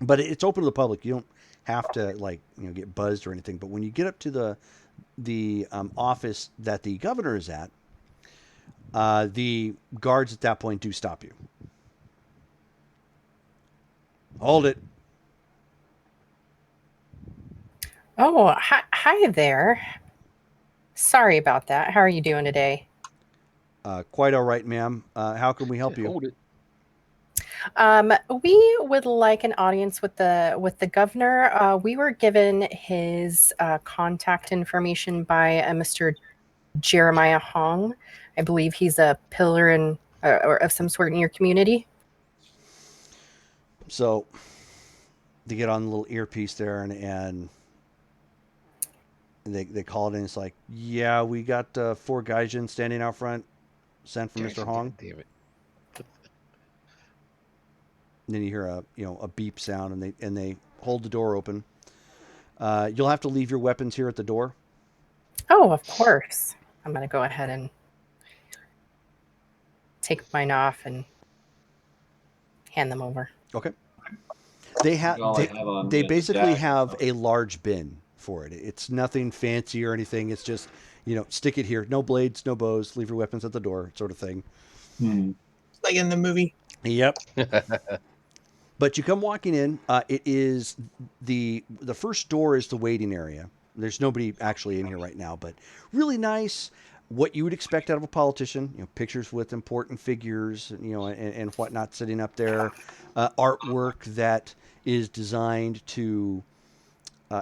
But it's open to the public. You don't have to get buzzed or anything. But when you get up to the office that the governor is at, the guards at that point do stop you. Hold it. Oh, hi there. Sorry about that. How are you doing today? Quite all right, ma'am. How can we help you? Hold it. We would like an audience with the governor. We were given his contact information by Mr. Jeremiah Hong. I believe he's a pillar or of some sort in your community. So they get on the little earpiece there, and they call it in. It's like, yeah, we got 4 Gaijin standing out front, sent from Mr. Hong. Damn it. And then you hear a beep sound, and they hold the door open. You'll have to leave your weapons here at the door. Oh, of course. I'm going to go ahead and take mine off and hand them over. Okay. They basically have a large bin for it. It's nothing fancy or anything. It's just, stick it here. No blades, no bows. Leave your weapons at the door, sort of thing. Like in the movie. Yep. But you come walking in. It is the first door is the waiting area. There's nobody actually in here right now, but really nice. What you would expect out of a politician, pictures with important figures, and whatnot sitting up there, artwork that is designed to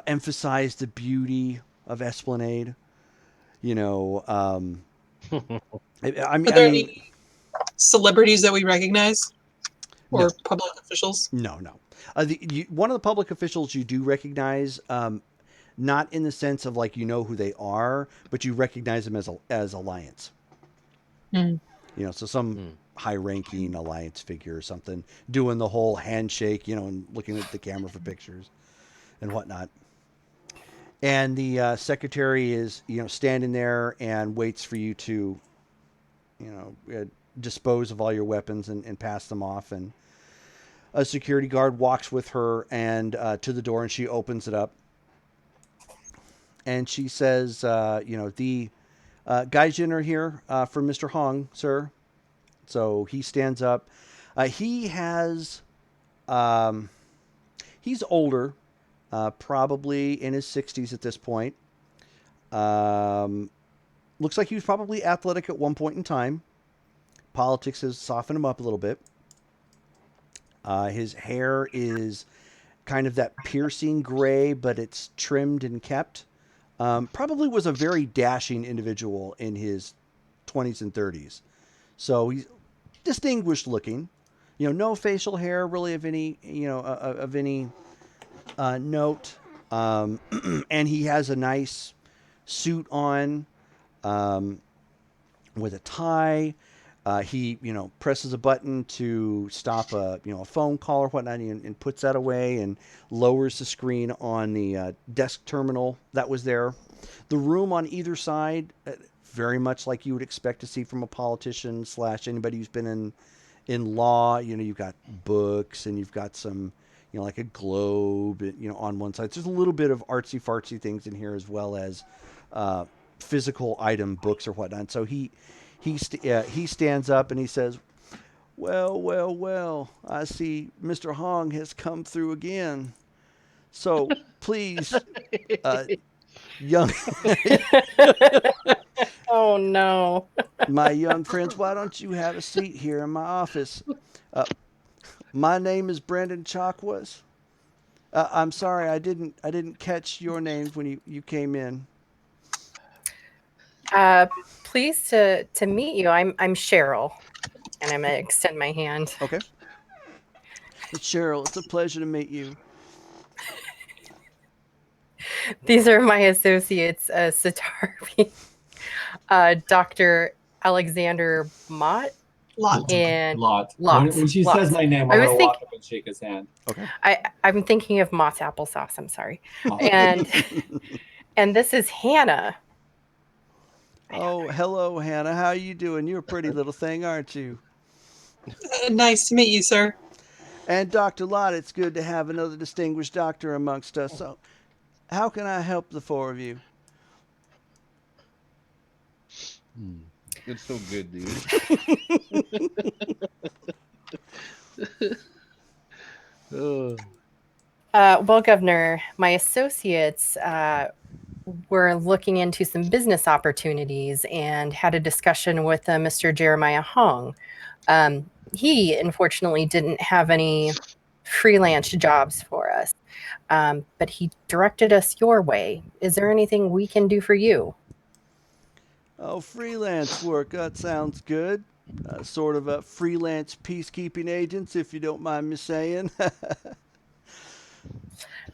emphasize the beauty of Esplanade. I Are there mean, any celebrities that we recognize or no, public officials? no. One of the public officials you do recognize, not in the sense of like you know who they are, but you recognize them as Alliance. Hmm. So some Hmm. high-ranking Alliance figure or something doing the whole handshake, and looking at the camera for pictures and whatnot. And the secretary is, standing there and waits for you to, dispose of all your weapons and pass them off. And a security guard walks with her and to the door, and she opens it up. And she says, the Gaijin are here for Mr. Hong, sir. So he stands up. He has, he's older, probably in his 60s at this point. Um, Looks like he was probably athletic at one point in time. Politics has softened him up a little bit. His hair is kind of that piercing gray, but it's trimmed and kept. Probably was a very dashing individual in his 20s and 30s. So he's distinguished looking. No facial hair really of any, of any note. And he has a nice suit on with a tie. He, presses a button to stop a phone call or whatnot, and puts that away and lowers the screen on the desk terminal that was there. The room on either side, very much like you would expect to see from a politician / anybody who's been in law. You've got books and you've got some, like a globe, on one side. So there's a little bit of artsy fartsy things in here as well as physical item books or whatnot. So he stands up and he says, well, I see Mr. Hong has come through again. So please, young Oh no. my young friends, why don't you have a seat here in my office? Uh, my name is Brendan Chakwas. I'm sorry, I didn't catch your names when you came in. Pleased to meet you. I'm Cheryl, and I'm gonna extend my hand. Okay. Cheryl, it's a pleasure to meet you. These are my associates, Sitarvi, Dr. Alexander Mott, Lot. and Lot. Lots. When she Lots. says my name, I I'm was gonna think- walk up and shake his hand. Okay. I'm thinking of Mott's applesauce. I'm sorry. Oh. And this is Hannah. Oh, hello, Hannah. How are you doing? You're a pretty little thing, aren't you? Nice to meet you, sir. And Dr. Lott, it's good to have another distinguished doctor amongst us. So, how can I help the four of you? It's so good, dude. Oh. Well, Governor, my associates were looking into some business opportunities and had a discussion with Mr. Jeremiah Hong. He, unfortunately, didn't have any freelance jobs for us, but he directed us your way. Is there anything we can do for you? Oh, freelance work. That sounds good. Sort of a freelance peacekeeping agents, if you don't mind me saying.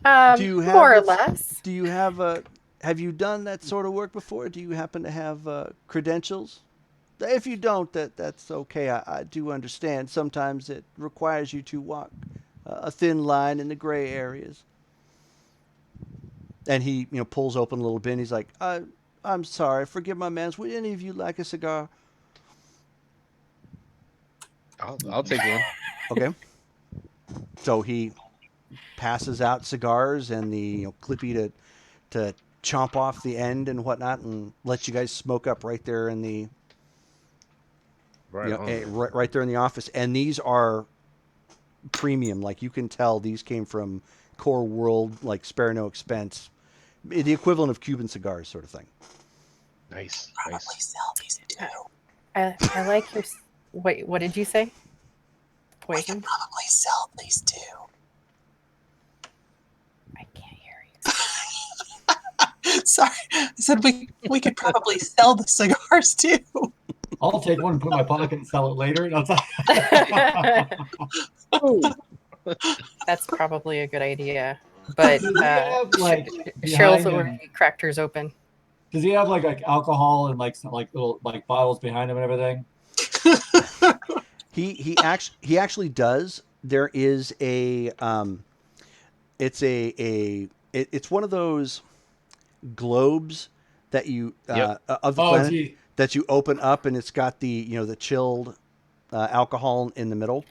Do you have More or this- less. Do you have you done that sort of work before? Do you happen to have credentials? If you don't, that's okay. I do understand. Sometimes it requires you to walk a thin line in the gray areas. And he, pulls open a little bin. He's like, I'm sorry. Forgive my manners. Would any of you like a cigar? I'll take one. Okay. So he passes out cigars and the clippy to chomp off the end and whatnot, and let you guys smoke up right there in the Right on. right there in the office. And these are premium. Like, you can tell these came from Core World, like spare no expense, the equivalent of Cuban cigars, sort of thing. Nice. Probably sell these too. I like your. Wait, what did you say? We can Poison? probably sell these too. I can't hear you. Sorry, I said we could probably sell the cigars too. I'll take one, put it in my pocket, and sell it later. That's probably a good idea. But Does he have like Cheryl's behind him? already cracked hers open. Does he have like alcohol and like some, like little like bottles behind him and everything? He actually does. There is it's one of those globes that you Yep. of the Oh, planet gee. that you open up, and it's got the chilled alcohol in the middle.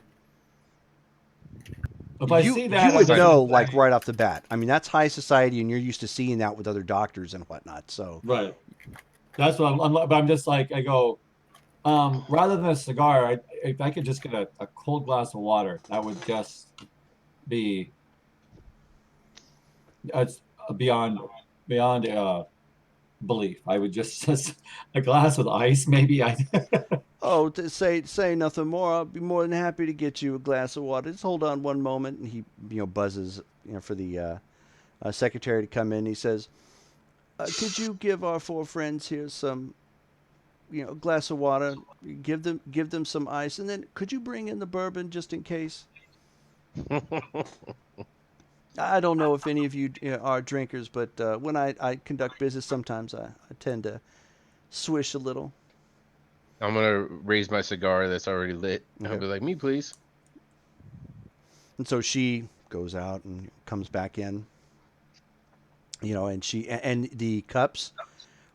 If I see You that, I'm would just know gonna like say, right off the bat. I mean, that's high society, and you're used to seeing that with other doctors and whatnot. So right. That's what but I'm just like I go. Rather than a cigar, if I could just get a cold glass of water, that would just be it's beyond belief. I would just a glass with ice, maybe. oh, to say nothing more, I'll be more than happy to get you a glass of water. Just hold on one moment, and he buzzes for the secretary to come in. He says, "Could you give our four friends here some a glass of water? Give them some ice, and then could you bring in the bourbon just in case?" I don't know if any of you are drinkers, but when I conduct business, sometimes I tend to swish a little. I'm gonna raise my cigar that's already lit. I'll Okay. be like, "Me, please." And so she goes out and comes back in, and and the cups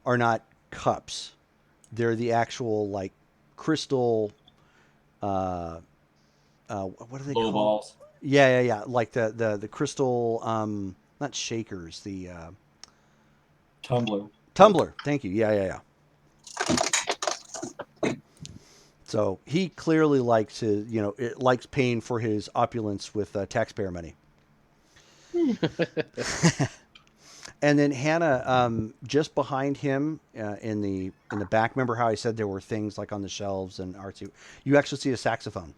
are not cups; they're the actual like crystal. Uh, what are they Low called? balls. Yeah. Like the crystal, not shakers, the Tumbler. tumbler. Thank you. Yeah. So he clearly likes likes paying for his opulence with taxpayer money. And then Hannah, just behind him in the back. Remember how I said there were things like on the shelves and artsy. You actually see a saxophone.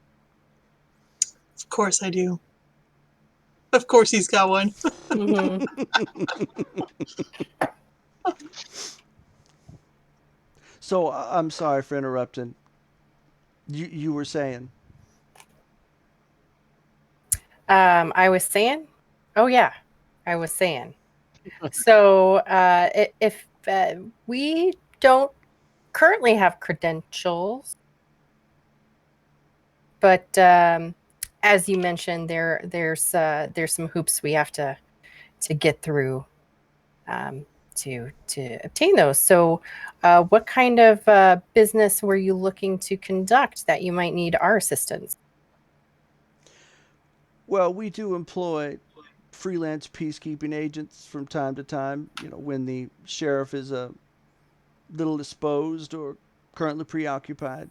Of course I do. Of course he's got one. Mhm. So I'm sorry for interrupting. You were saying. I was saying, oh yeah, I was saying. So if we don't currently have credentials, but as you mentioned, there's some hoops we have to get through um, to obtain those. So, what kind of business were you looking to conduct that you might need our assistance? Well, we do employ freelance peacekeeping agents from time to time. When the sheriff is a little disposed or currently preoccupied.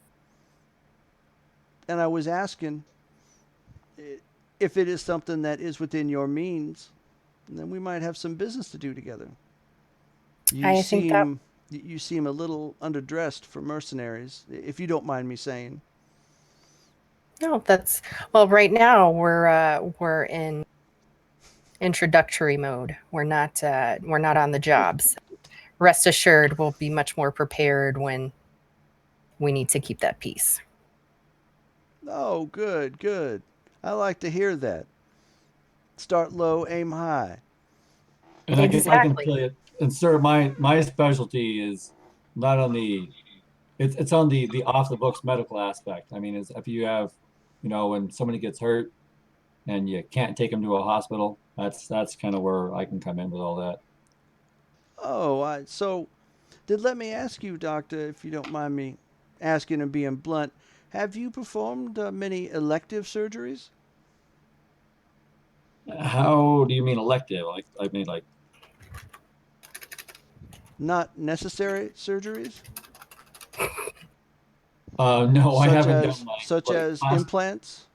And I was asking if it is something that is within your means, then we might have some business to do together. You I think that seem you seem a little underdressed for mercenaries, if you don't mind me saying. no, that's well. Right now, we're in introductory mode. We're not on the jobs. Rest assured, we'll be much more prepared when we need to keep that peace. Oh, good, good. I like to hear that. Start low, aim high. And I can Exactly. tell you, and sir, my specialty is not on it's on the off the books medical aspect. I mean, is if you have, when somebody gets hurt and you can't take them to a hospital, that's kind of where I can come in with all that. Oh, so then let me ask you, doctor, if you don't mind me asking and being blunt, have you performed many elective surgeries? How do you mean elective? Like I mean like Not necessary surgeries, no, I such haven't as done such like as implants.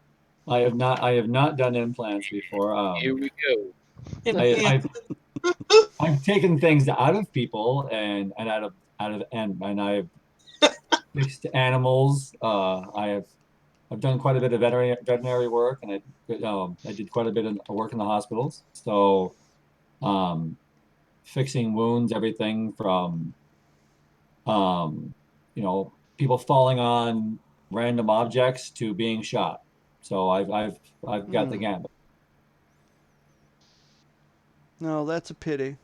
I have not done implants before. Here we go. I, Implant. I've I've taken things out of people and and I've fixed animals. I've done quite a bit of veterinary work, and I did quite a bit of work in the hospitals. So, um, fixing wounds, everything from people falling on random objects to being shot. So I've got the gambit. No, that's a pity.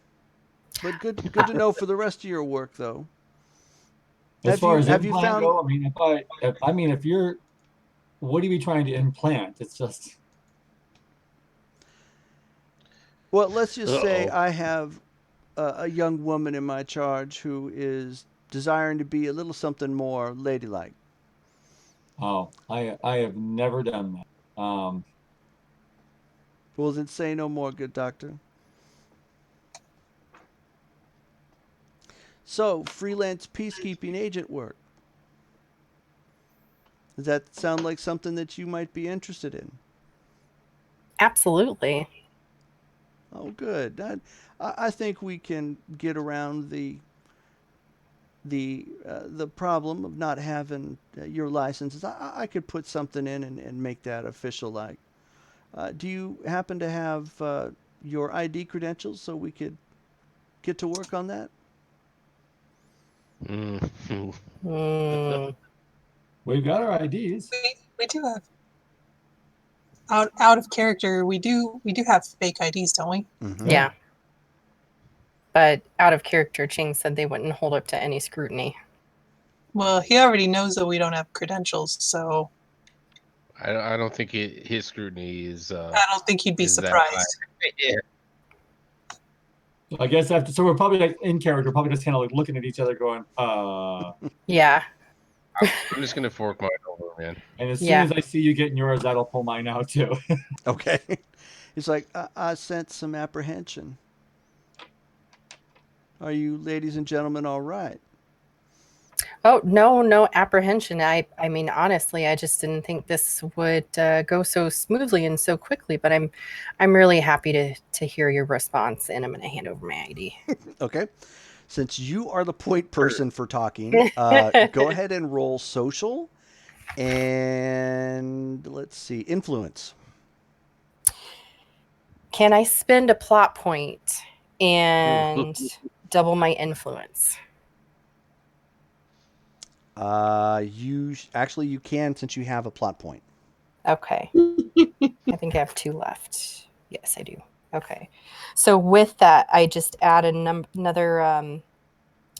But good to know for the rest of your work, though. As far as have you implant found? go, I mean, if you're, what are you trying to implant? It's just. Well, let's just say Uh-oh. I have a young woman in my charge who is desiring to be a little something more ladylike. Oh, I have never done that. Well, then say no more, good doctor. So, freelance peacekeeping agent work. Does that sound like something that you might be interested in? Absolutely. Oh, good. I think we can get around the problem of not having your licenses. I could put something in and make that official. Like, do you happen to have your ID credentials so we could get to work on that? Mhm. Mm, We've got our IDs. We do have out of character. We do have fake IDs, don't we? Mm-hmm. yeah. But out of character, Ching said they wouldn't hold up to any scrutiny. Well, he already knows that we don't have credentials, so I don't think his scrutiny I don't think he'd be is that high. surprised. Yeah. I guess after, so we're probably like in character, probably just kind of like looking at each other, going, Yeah. I'm just gonna fork mine over, man. And as soon Yeah. as I see you getting yours, that'll pull mine out too. Okay. He's like, I sense some apprehension. Are you ladies and gentlemen all right? Oh, no apprehension. I mean, honestly, I just didn't think this would go so smoothly and so quickly. But I'm really happy to hear your response, and I'm going to hand over my ID. Okay. Since you are the point person for talking, go ahead and roll social. And let's see, influence. Can I spend a plot point and double my influence? You can since you have a plot point. Okay. I think I have 2 left. Yes, I do. Okay. So with that, I just add another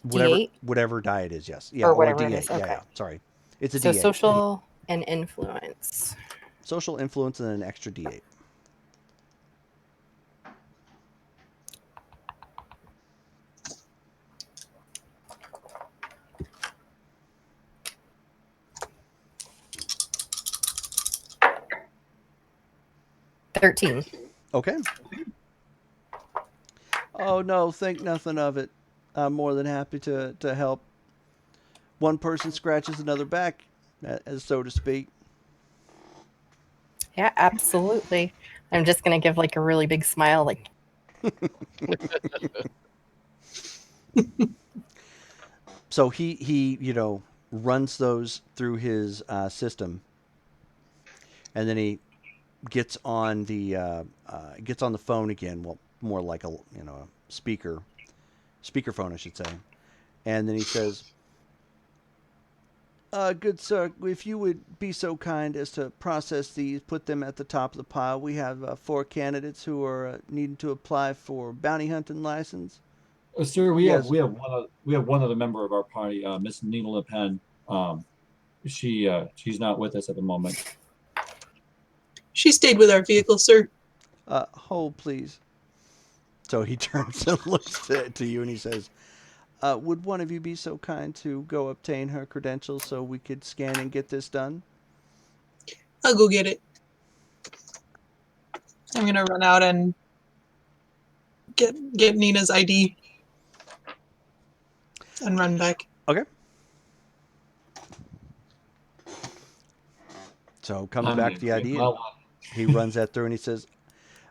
D8? Whatever die it is, yes. Yeah, Or or whatever it D8. is, okay. Yeah. Sorry. It's a So D8. social and influence. Social influence and an extra D8. $13. Okay. Oh no, think nothing of it. I'm more than happy to help. One person scratches another back, as so to speak. Yeah, absolutely. I'm just gonna give like a really big smile, like So he runs those through his system, and then he gets on the phone again. Well, more like a speakerphone, I should say. And then he says, "Good sir, if you would be so kind as to process these, put them at the top of the pile. We have 4 candidates who are needing to apply for bounty hunting license." Sir, Yes. we have one other member of our party, Miss Nina Le Pen. She's not with us at the moment. She stayed with our vehicle, sir. Hold, please. So he turns and looks to you and he says, would one of you be so kind to go obtain her credentials so we could scan and get this done? I'll go get it. I'm gonna run out and get Nina's ID and run back. Okay. So comes I'm back gonna to the drink ID my and wine. he runs that through and he says,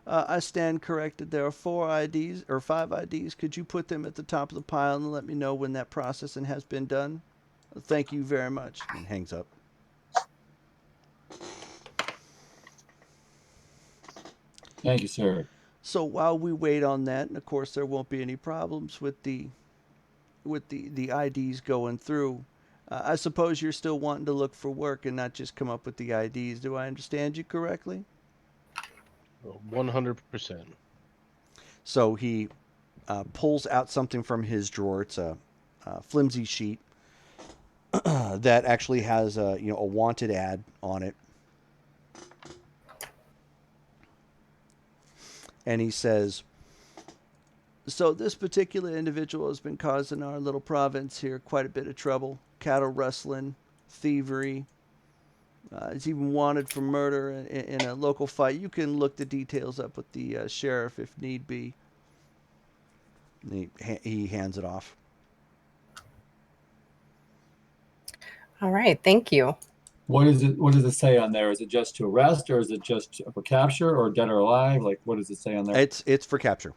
I stand corrected. There are 4 IDs or 5 IDs. Could you put them at the top of the pile and let me know when that processing has been done? Thank you very much. And hangs up. Thank you, sir. So while we wait on that, and of course there won't be any problems with the IDs going through. I suppose you're still wanting to look for work and not just come up with the IDs. Do I understand you correctly? 100%. So he pulls out something from his drawer. It's a flimsy sheet that actually has a wanted ad on it, and he says, "So this particular individual has been causing our little province here quite a bit of trouble: cattle rustling, thievery. He's even wanted for murder in a local fight. You can look the details up with the sheriff if need be." And he hands it off. All right, thank you. What is it? What does it say on there? Is it just to arrest, or is it just for capture, or dead or alive? Like, what does it say on there? It's for capture.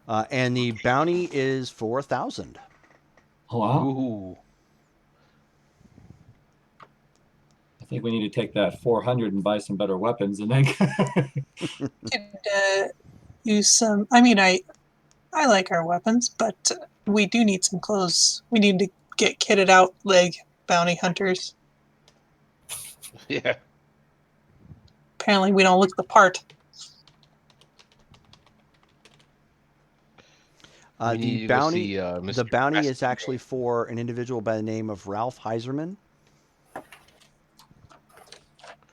And the bounty is 4,000. Oh, wow. Ooh. I think we need to take that 400 and buy some better weapons, and then. Could use some. I mean, I like our weapons, but we do need some clothes. We need to get kitted out, like bounty hunters. Yeah. Apparently, we don't look the part. We need to go see The Mr. bounty is Raskin. actually for an individual by the name of Ralph Heiserman.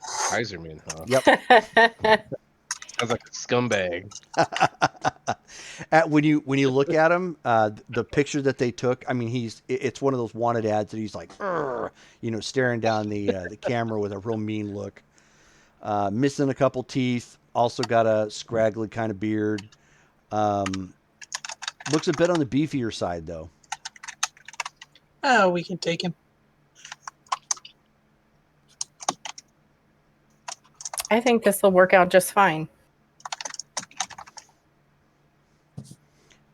Kaiserman, huh? Yep. Sounds like a scumbag. When you look at him, the picture that they took, I mean, it's one of those wanted ads that he's like, staring down the camera with a real mean look. Missing a couple teeth, also got a scraggly kind of beard. Looks a bit on the beefier side, though. Oh, we can take him. I think this will work out just fine.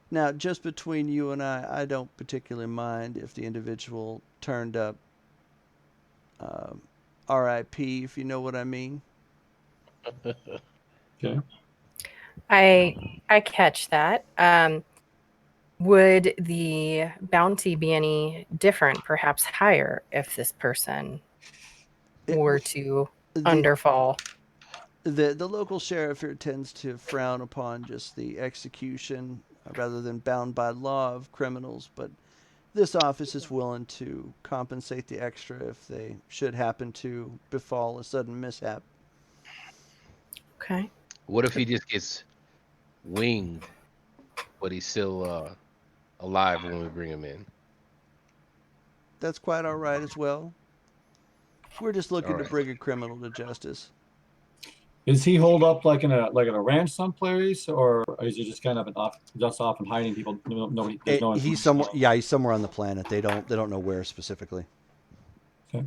Now, just between you and I don't particularly mind if the individual turned up RIP, if you know what I mean. Okay. I catch that. Would the bounty be any different, perhaps higher, if this person were to underfall? The local sheriff here tends to frown upon just the execution rather than bound by law of criminals, but this office is willing to compensate the extra if they should happen to befall a sudden mishap. Okay. What if he just gets winged, but he's still alive when we bring him in? That's quite all right as well. We're just looking All to right. bring a criminal to justice. Is he holed up like in a ranch someplace, or is he just kind of off and hiding? People, nobody, there's no He's information somewhere. on him. Yeah, he's somewhere on the planet. They don't know where specifically. Okay.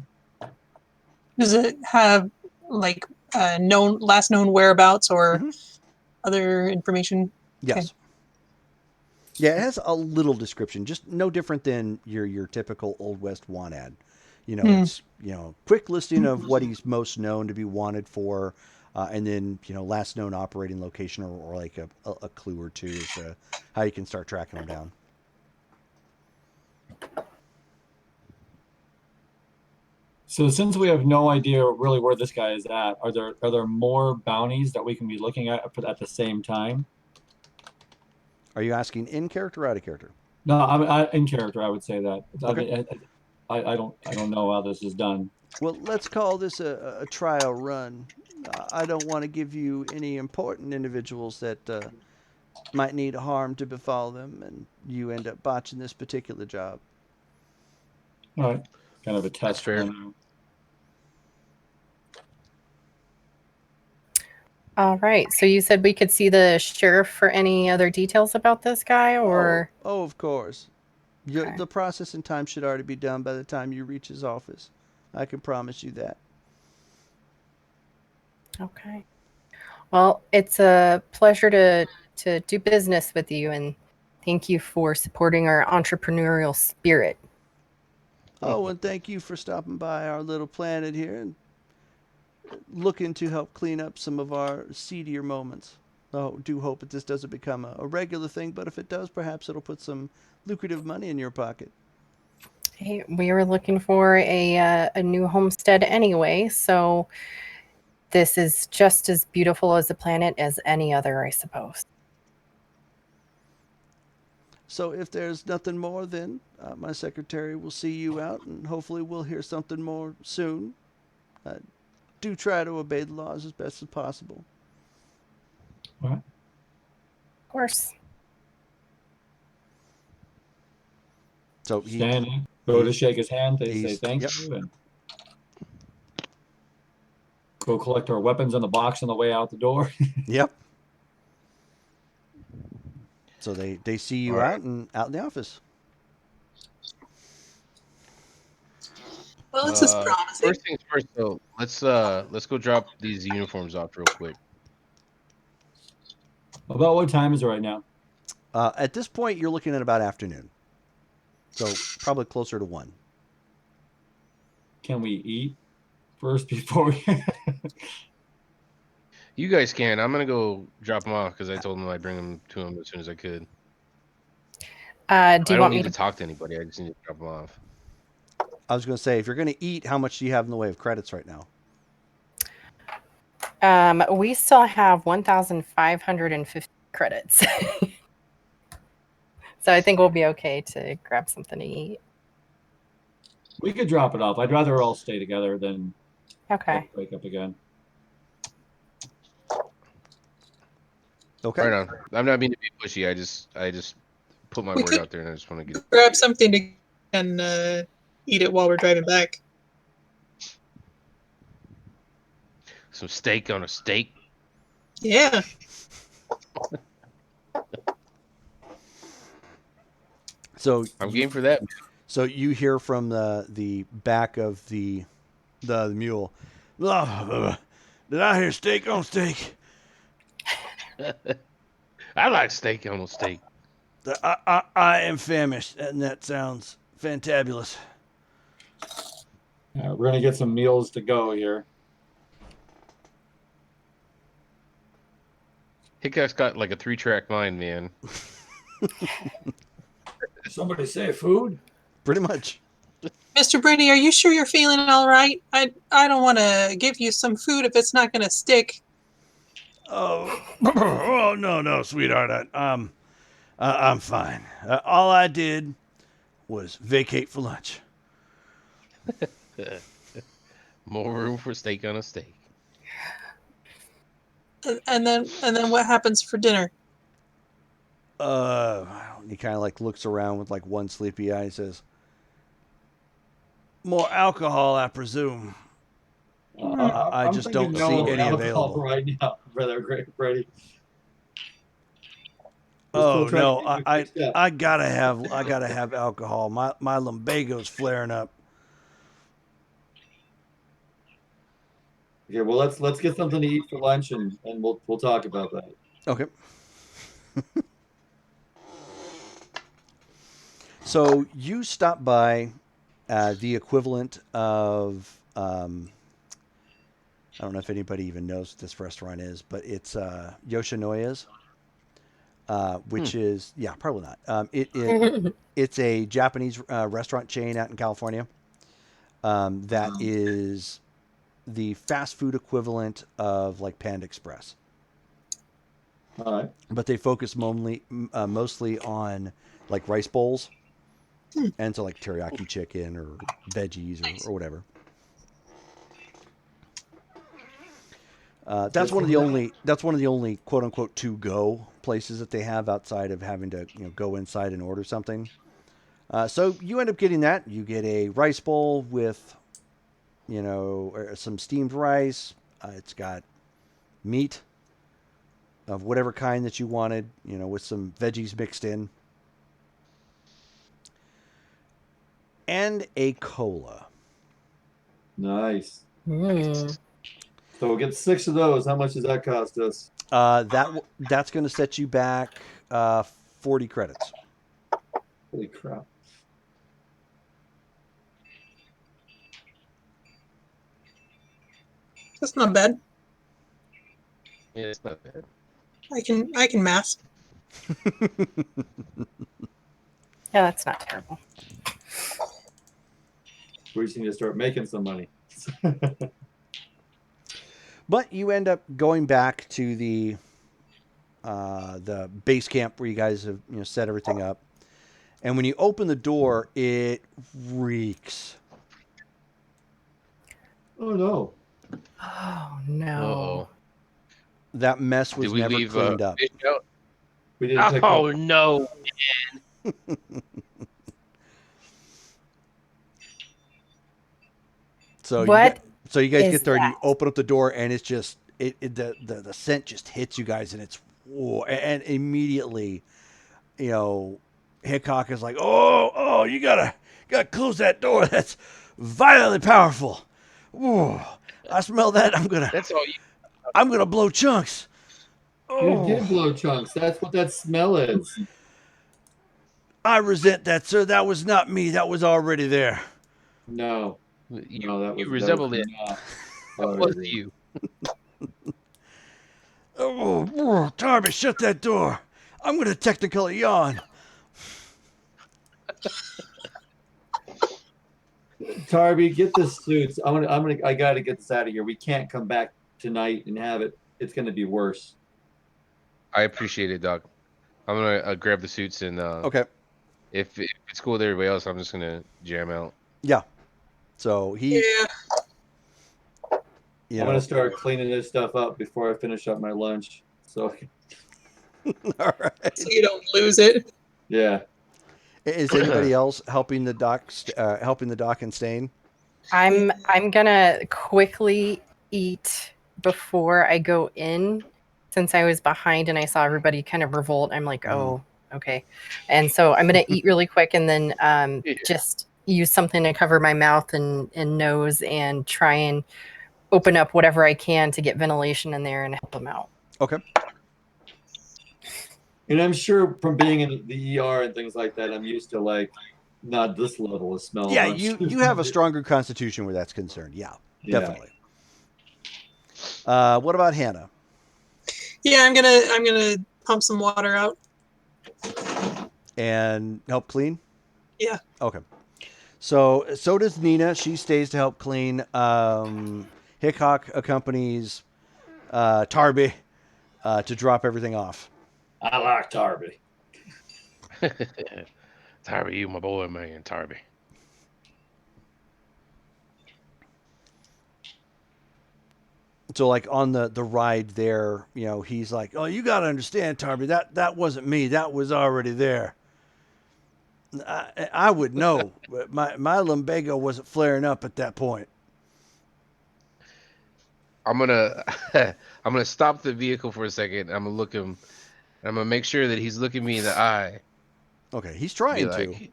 Does it have like last known whereabouts or Mm-hmm. other information? Yes. Okay. Yeah, it has a little description, just no different than your typical Old West want ad. It's quick listing of what he's most known to be wanted for, and then last known operating location or like a clue or two as to how you can start tracking him down. So since we have no idea really where this guy is at, are there more bounties that we can be looking at the same time? Are you asking in character or out of character? No, in character. I would say that. Okay. I don't know how this is done. Well, let's call this a trial run. I don't want to give you any important individuals that might need harm to befall them, and you end up botching this particular job. All right, kind of a That's test fair. run. All right. So you said we could see the sheriff for any other details about this guy, or Oh, of course. Okay. The processing time should already be done by the time you reach his office. I can promise you that. Okay. Well, it's a pleasure to do business with you, and thank you for supporting our entrepreneurial spirit. Oh, and thank you for stopping by our little planet here and looking to help clean up some of our seedier moments. do hope that this doesn't become a regular thing, but if it does, perhaps it'll put some lucrative money in your pocket. Hey, we were looking for a new homestead anyway, so this is just as beautiful as a planet as any other, I suppose. So if there's nothing more, then my secretary will see you out, and hopefully we'll hear something more soon. Do try to obey the laws as best as possible. All right. Of course. So he Standing, go to shake his hand. They say thank yep. you, and go collect our weapons in the box on the way out the door. Yep. So they see you All out right. and out in the office. Well, this is promising. First things first, though. Let's go drop these uniforms off real quick. About what time is it right now? At this point, you're looking at about afternoon. So probably closer to 1. Can we eat first before we? You guys can. I'm gonna go drop them off because I told them I'd bring them to him as soon as I could. Do I you don't want need me to to? talk to anybody. I just need to drop them off. I was going to say, if you're going to eat, how much do you have in the way of credits right now? We still have 1,550 credits. So I think we'll be okay to grab something to eat. We could drop it off. I'd rather all stay together than Okay. wake up again. Okay. Right on. I'm not being to be pushy. I just put my We word could- out there, and I just want to get. Grab something to and eat it while we're driving back. Some steak on a steak. Yeah. So I'm game for that. So you hear from the back of the mule. Did I hear steak on steak? I like steak on a steak. I am famished, and that sounds fantabulous. We're gonna get some meals to go here. Hickok's got like a 3-track mind, man. Somebody say food. Pretty much. Mr. Brady, are you sure you're feeling all right? I don't want to give you some food if it's not going to stick. Oh, oh no, sweetheart. I'm fine. All I did was vacate for lunch. More room for steak on a steak. And then what happens for dinner? He kind of like looks around with like one sleepy eye and says, "More alcohol, I presume." I I'm just thinking don't no see any alcohol available. right now, brother Brady. We're Oh still trying no, to keep it fixed up. I gotta have alcohol. My lumbago's flaring up. Okay, well let's get something to eat for lunch and we'll talk about that. Okay. So you stop by the equivalent of I don't know if anybody even knows what this restaurant is, but it's Yoshinoya's, which is probably not. It's a Japanese restaurant chain out in California that is the fast food equivalent of like Panda Express. All right. But they focus mostly on like rice bowls, and so like teriyaki chicken or veggies or whatever. That's one of the only quote unquote to go places that they have outside of having to go inside and order something. So you end up getting that. You get a rice bowl with some steamed rice. It's got meat of whatever kind that you wanted, with some veggies mixed in. And a cola. Nice. Mm. So we'll get 6 of those. How much does that cost us? That's going to set you back 40 credits. Holy crap. That's not bad. Yeah, it's not bad. I can math. Yeah, that's not terrible. We just need to start making some money. But you end up going back to the base camp where you guys have set everything up. And when you open the door, it reeks. Oh no. Oh no. Uh-oh. That mess was Did we never leave cleaned up. fish out? We didn't pick Oh up. no. So What you guys is get there and you that? open up the door and it's just the scent just hits you guys and it's whoa, and immediately, Hickok is like, oh, you gotta close that door. That's violently powerful. Ooh, I smell that. That's all you. I'm gonna blow chunks. You did Oh, blow chunks. That's what that smell is. I resent that, sir. That was not me. That was already there. No. You, No, that you was resembled it. not. That was you. Oh, Tarby, shut that door. I'm gonna technicolor yawn. Tarby, get the suits. I gotta get this out of here. We can't come back tonight and have it. It's gonna be worse. I appreciate it, Doc. I'm gonna grab the suits and Okay. if it's cool with everybody else, I'm just gonna jam out. Yeah. So he, Yeah. I'm gonna start cleaning this stuff up before I finish up my lunch. So all right. So you don't lose it. yeah. Is anybody else helping the doc and Stain? I'm gonna quickly eat before I go in, since I was behind and I saw everybody kind of revolt. I'm like, oh, okay, and so I'm gonna eat really quick and then just use something to cover my mouth and nose and try and open up whatever I can to get ventilation in there and help them out. Okay. And I'm sure from being in the ER and things like that, I'm used to like not this level of smell. Yeah, but you have a stronger constitution where that's concerned. Yeah, Yeah. definitely. What about Hannah? Yeah, I'm gonna pump some water out. And help clean? Yeah. Okay. So does Nina. She stays to help clean. Hickok accompanies Tarby to drop everything off. I like Tarby. Tarby, you my boy, man, Tarby. So like on the ride there, he's like, "Oh, you got to understand, Tarby, that wasn't me. That was already there. I would know. But my lumbago wasn't flaring up at that point." I'm gonna I'm gonna stop the vehicle for a second. I'm gonna look him. I'm gonna make sure that he's looking me in the eye. Okay, he's Be trying like,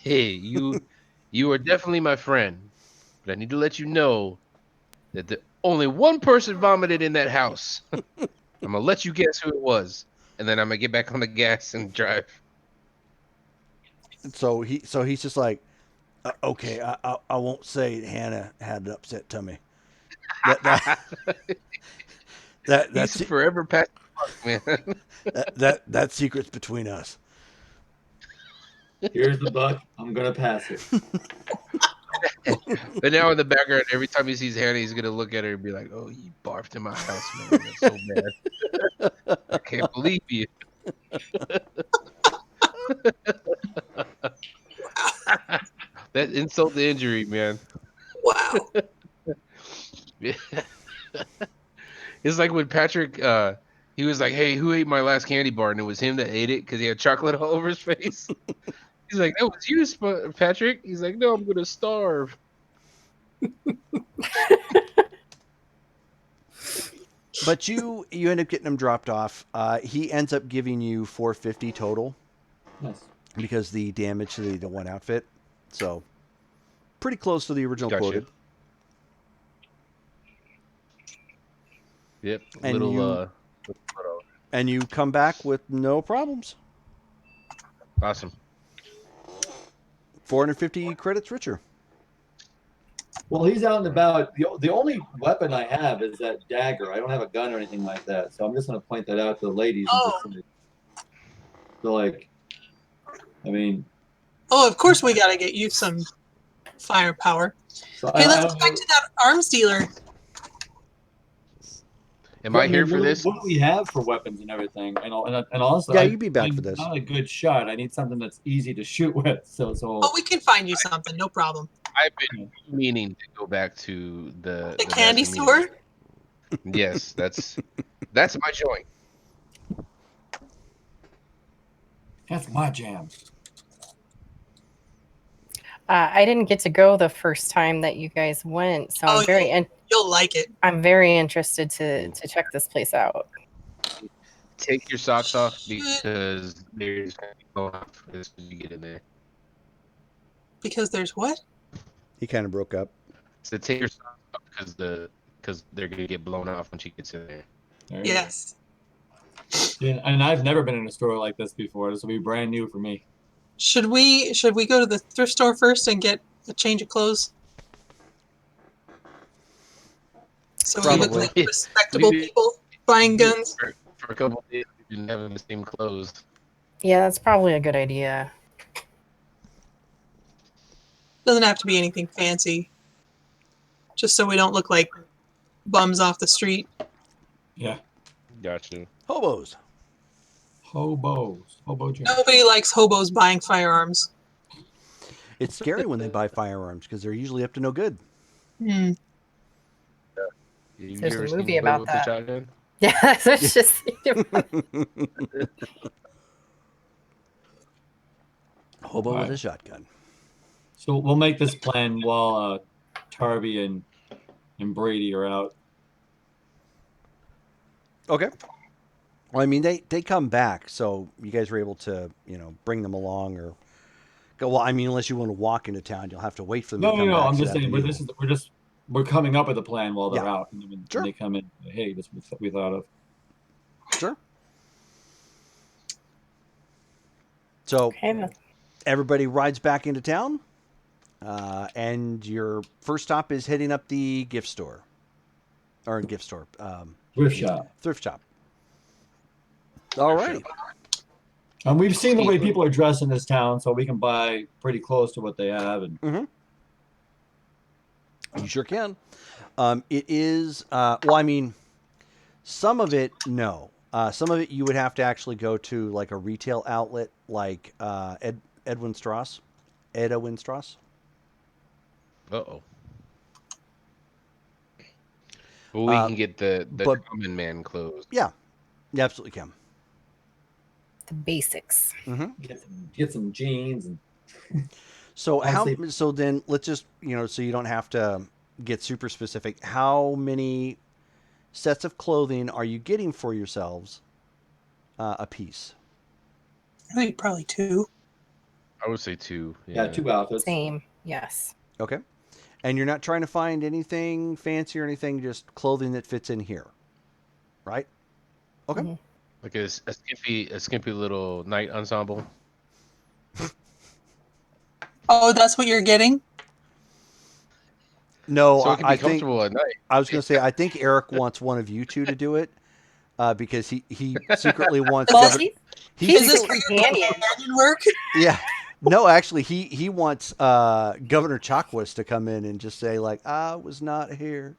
hey, you are definitely my friend, but I need to let you know that only one person vomited in that house. I'm gonna let you guess who it was, and then I'm gonna get back on the gas and drive. to. So he's just like, okay, I won't say Hannah had an upset tummy. That's He's forever past the mark, man. that secret's between us. Here's the buck. I'm gonna pass it. But now in the background, every time he sees Hannah, he's gonna look at her and be like, "Oh, you barfed in my house, man. That's so bad. I can't believe you." That insult to injury, man. Wow. It's like when Patrick, he was like, "Hey, who ate my last candy bar?" And it was him that ate it because he had chocolate all over his face. He's like, "That was you, Patrick." He's like, "No, I'm gonna starve." But you end up getting him dropped off. He ends up giving you $450 total Nice. because the damage to the one outfit. So pretty close to the original Gotcha. quoted. Yep. And Little. And you come back with no problems. Awesome. 450 credits richer. Well, he's out and about. The only weapon I have is that dagger. I don't have a gun or anything like that. So I'm just going to point that out to the ladies and just say, so like, I mean, Oh, of course we gotta get you some firepower. so Hey, I let's don't go back know. to that arms dealer. Am I here for what, this? What do we have for weapons and everything? And also, Yeah, you'd be back for I'm this. not a good shot. I need something that's easy to shoot with. Oh, we can find you something, no problem. I've been meaning to go back to the candy mass store? amusement. Yes, that's my joint. that's my jam. I didn't get to go the first time that you guys went, so Oh, I'm You'll like it. I'm very interested to check this place out. Take your socks off because they're just gonna be blown off as soon as you get in there. Because there's what? He kind of broke up. So take your socks off because they're gonna get blown off when she gets in there. There you Yes. go. Yeah, and I've never been in a store like this before. This will be brand new for me. Should we go to the thrift store first and get a change of clothes? So we look Probably. like respectable people buying guns. For a couple of days, we've been having the same clothes. Yeah, that's probably a good idea. Doesn't have to be anything fancy. Just so we don't look like bums off the street. Yeah. Gotcha. Hobos. Hobo jam. Nobody likes hobos buying firearms. It's scary when they buy firearms because they're usually up to no good. Hmm. You There's ever a seen movie a boy about with that. a shotgun? Yeah, that's what just Hobo with a Right. shotgun. So we'll make this plan while Tarby and Brady are out. Okay. Well, I mean, they come back, so you guys were able to, bring them along or go. Well, I mean, unless you want to walk into town, you'll have to wait for them to come back. I'm so just that'd saying. be But we're coming up with a plan while they're Yeah. out, and then when Sure. they come in, hey, this is what we thought of. Sure. So okay. Then. everybody rides back into town, and your first stop is heading up the gift store, or gift store, Thrift shop. thrift shop. All right. And we've seen the way people are dressed in this town, so we can buy pretty close to what they have. And You sure can. It is, well, I mean, some of it, no. Some of it you would have to actually go to like a retail outlet like Edwin Strauss. Uh-oh. Well, we can get the common man clothes. Yeah, you absolutely can. The basics. get some jeans and So Honestly- so then let's just, so you don't have to get super specific. How many sets of clothing are you getting for yourselves a piece? I think probably 2. I would say 2. yeah, 2 outfits. Same. Yes. Okay. And you're not trying to find anything fancy or anything, just clothing that fits in here. Right? Okay. Mhm. Like a skimpy little night ensemble. Oh, that's what you're getting? No, So it can be I think comfortable at night. I was going to say I think Eric wants one of you two to do it because he secretly wants. Well, he he's Is this the for your companion. companion work? Yeah. No, actually, he wants Governor Chakwas to come in and just say like, "I was not here."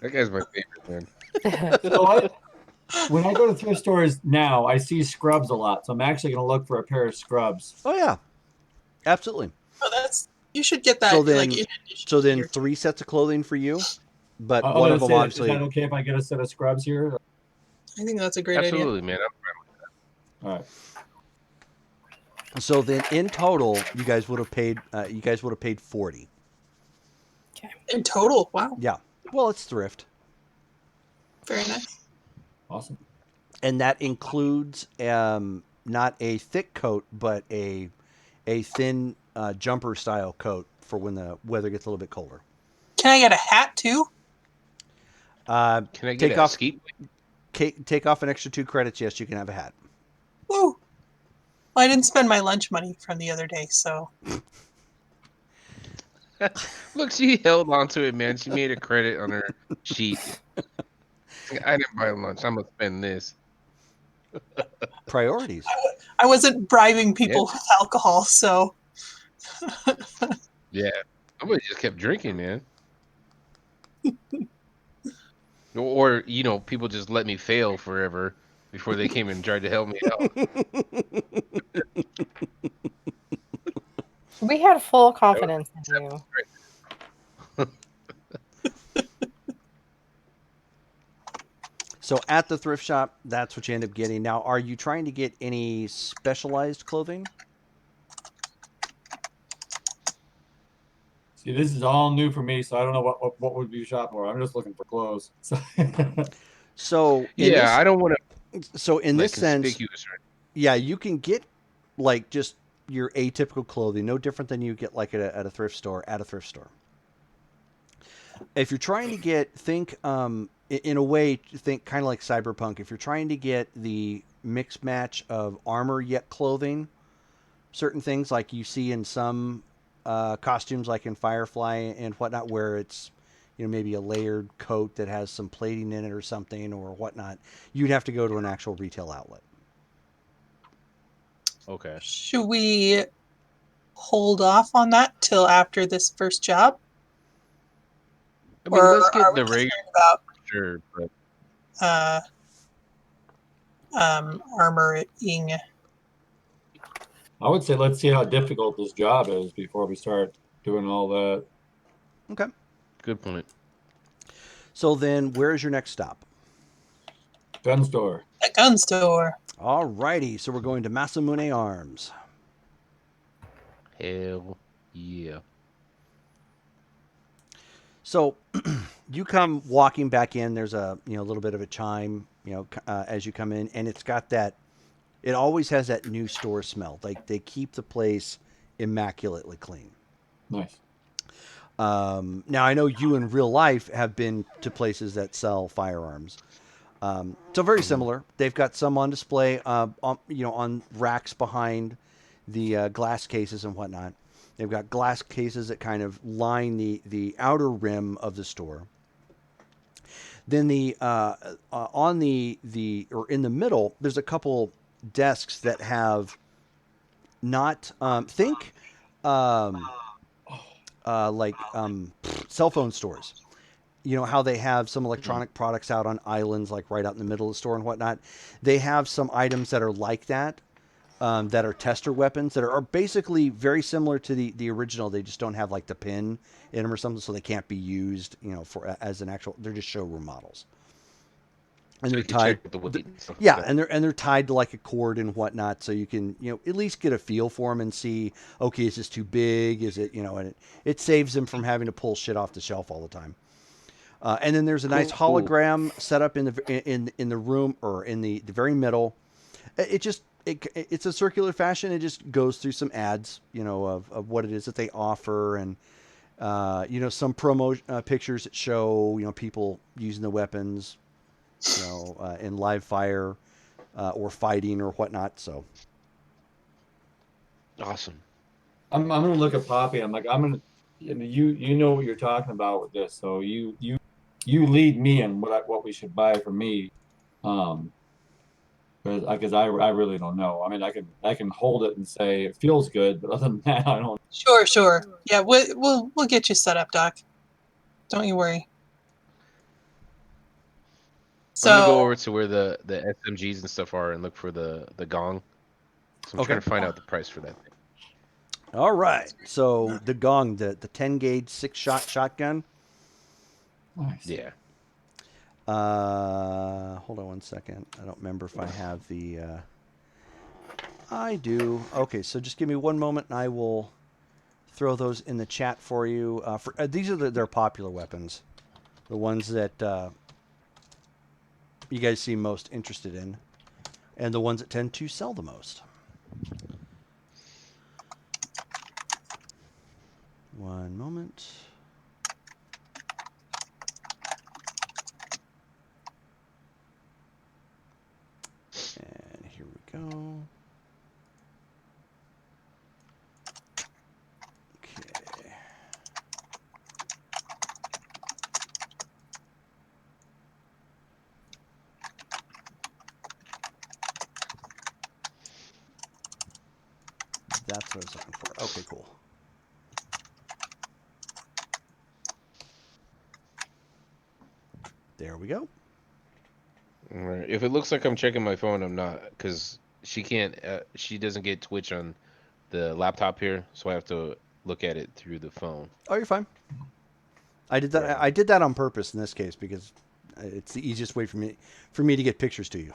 That guy's my favorite, man. So when I go to thrift stores now, I see scrubs a lot. So I'm actually going to look for a pair of scrubs. Oh yeah, absolutely. Oh, you should get that. So then, like, in addition so to then your- 3 sets of clothing for you, but I'm one gonna of them say, obviously. is that okay if I get a set of scrubs here? I think that's a great idea. Absolutely, man. All right. So then, in total, you guys would have paid. You guys would have paid 40. In total, wow, Yeah. Well, it's thrift, very nice. Awesome. and that includes not a thick coat, but a thin jumper style coat for when the weather gets a little bit colder. Can I get a hat too? Can I get Take a off- skeet? Take off an extra 2 credits. Yes, you can have a hat. Woo! Well, I didn't spend my lunch money from the other day, so Look, she held on to it, man. She made a credit on her sheet. I didn't buy lunch. I'm gonna spend this. Priorities. I wasn't bribing people Yeah. with alcohol, so Yeah. Somebody just kept drinking, man. Or people just let me fail forever before they came and tried to help me out. We had full That was confidence in you. great. So at the thrift shop, that's what you end up getting. Now, are you trying to get any specialized clothing? See, this is all new for me, so I don't know what would you shop for. I'm just looking for clothes. So So in Yeah, this, I don't want so in to this sense, conspicuous. yeah, you can get like just your atypical clothing, no different than you get like at a thrift store. At a thrift store, if you're trying to think in a way, think kind of like cyberpunk. If you're trying to get the mix match of armor yet clothing, certain things like you see in some costumes, like in Firefly and whatnot, where it's maybe a layered coat that has some plating in it or something or whatnot, you'd have to go to an actual retail outlet. Okay. should we hold off on that till after this first job? I mean, Or let's are get we the concerned regular about sure, but uh, armoring? I would say let's see how difficult this job is before we start doing all that. Okay. good point. So then, where's your next stop? Gun store. A gun store. All righty. So we're going to Masamune Arms. Hell yeah. So you come walking back in. There's a little bit of a chime, as you come in, and it's got that. It always has that new store smell. Like they keep the place immaculately clean. Nice. Now I know you in real life have been to places that sell firearms. So very similar. They've got some on display, on racks behind the glass cases and whatnot. They've got glass cases that kind of line the outer rim of the store. Then on the or in the middle, there's a couple desks that have not think like cell phone stores. You know how they have some electronic products out on islands, like right out in the middle of the store and whatnot. They have some items that are like that, that are tester weapons that are basically very similar to the original. They just don't have like the pin in them or something, so they can't be used, for as an actual. They're just showroom models, and So they're you can tied. check the weight and stuff like Yeah, that. and they're tied to like a cord and whatnot, so you can at least get a feel for them and see, okay, is this too big? Is it and it saves them from having to pull shit off the shelf all the time. And then there's a nice Cool. hologram set up in the room or in the very middle. It's a circular fashion. It just goes through some ads, of what it is that they offer, and some promo pictures that show people using the weapons, in live fire, or fighting or whatnot. So Awesome. I'm gonna look at Poppy. I'm gonna you know what you're talking about with this, so you lead me in what we should buy for me. Um, because I really don't know. I mean, I can hold it and say it feels good, but other than that, I don't. Sure, sure. Yeah, we'll get you set up, Doc. Don't you worry. I'm gonna go So over to where the SMGs and stuff are and look for the gong. So I'm okay, trying to find out the price for that thing. all right. So the gong, the 10 gauge 6-shot shotgun. Nice. Yeah. Hold on one second. I don't remember if I have the. I do. Okay, so just give me one moment, and I will throw those in the chat for you. These are their popular weapons, the ones that you guys seem most interested in, and the ones that tend to sell the most. One moment. And here we go. That's what I was looking for. Okay, cool. There we go. All right. If it looks like I'm checking my phone, I'm not, because she can't. She doesn't get Twitch on the laptop here, so I have to look at it through the phone. Oh, you're fine. I did that. Right. I did that on purpose in this case because it's the easiest way for me to get pictures to you.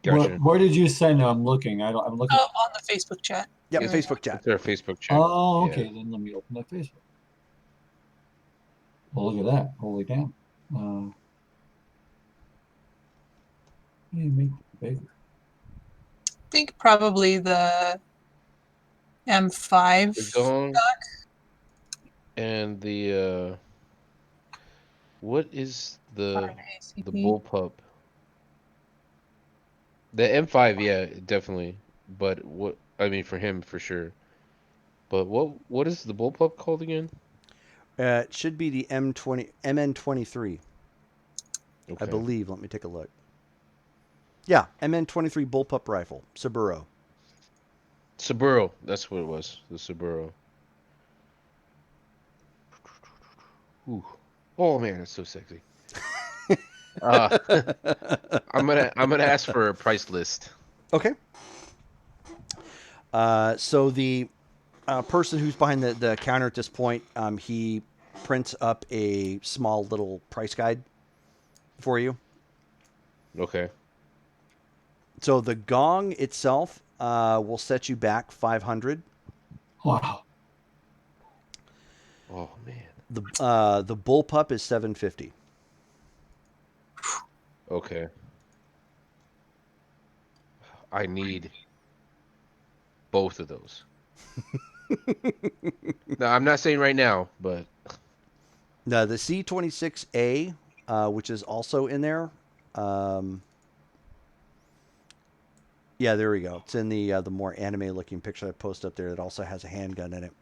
Gotcha. Where did you send them? I'm looking. I'm looking. Oh, on the Facebook chat. Yep, Here we Facebook chat. It's our Facebook chat. Oh, Yeah. okay. Then let me open that Facebook. Well, look at that. Holy damn. Make it bigger. I think probably the M5 The gong dock. and the what is the ACP. bullpup? The M5, yeah, definitely. But what I mean for him for sure. But what is the bullpup called again? It should be the MN23, Okay. I believe. Let me take a look. Yeah, MN23 bullpup rifle, Saburo. Saburo, that's what it was. The Saburo. Ooh. Oh man, that's so sexy. I'm gonna ask for a price list. Okay. So the person who's behind the counter at this point, he prints up a small little price guide for you. Okay. So the gong itself will set you back 500. Wow. Oh man. The bullpup is 750. Okay. I need both of those. No, I'm not saying right now, but Now the C26A, which is also in there. Yeah, there we go. It's in the more anime looking picture I posted up there. It also has a handgun in it.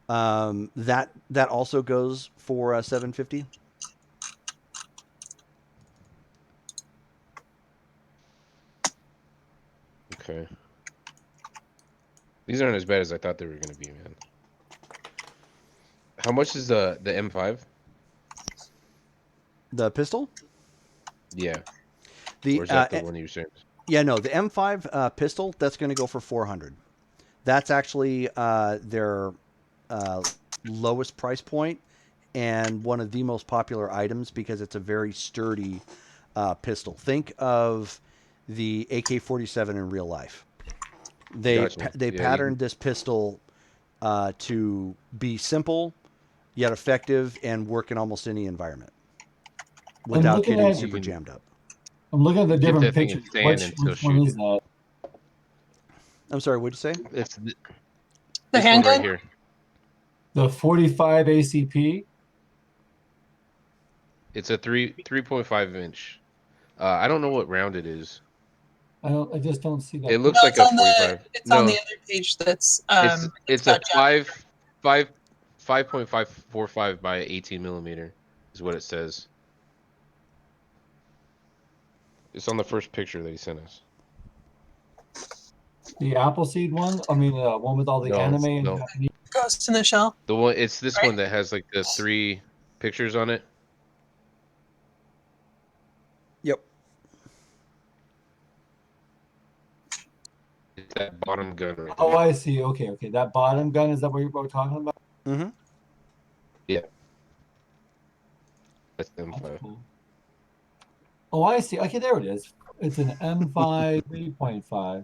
That also goes for 750. okay. These aren't as bad as I thought they were gonna be, man. How much is the M5? The pistol. Yeah. The Or is that the one you were saying? Yeah, no, the M5 pistol, that's going to go for 400. That's actually their lowest price point and one of the most popular items because it's a very sturdy pistol. Think of the AK-47 in real life. They Gotcha. Yeah, patterned this pistol to be simple yet effective and work in almost any environment without looking getting at- super You can- jammed up. I'm looking at the Keep different that thing in pictures. stand and still Which one shoot is it. that? I'm sorry, what'd you say? It's The this one handgun? right here. The 45 ACP? It's a 3.5 inch. I don't know what round it is. I just don't see that. It looks No, like it's a on 45. it's No, on the other page that's it's a got John. 5.545 by 18 millimeter is what it says. It's on the first picture that he sent us. The Appleseed one? I mean, the one with all the No, anime and no. Japanese. Ghost in the Shell. The one it's this Right. one that has like the 3 pictures on it. Yep. It's that bottom gun right Oh, there. I see. Okay. That bottom gun, is that what we're talking about? Mm-hmm. That's That's M5. cool. Oh, I see. Okay, there it is. It's an M5 3.5.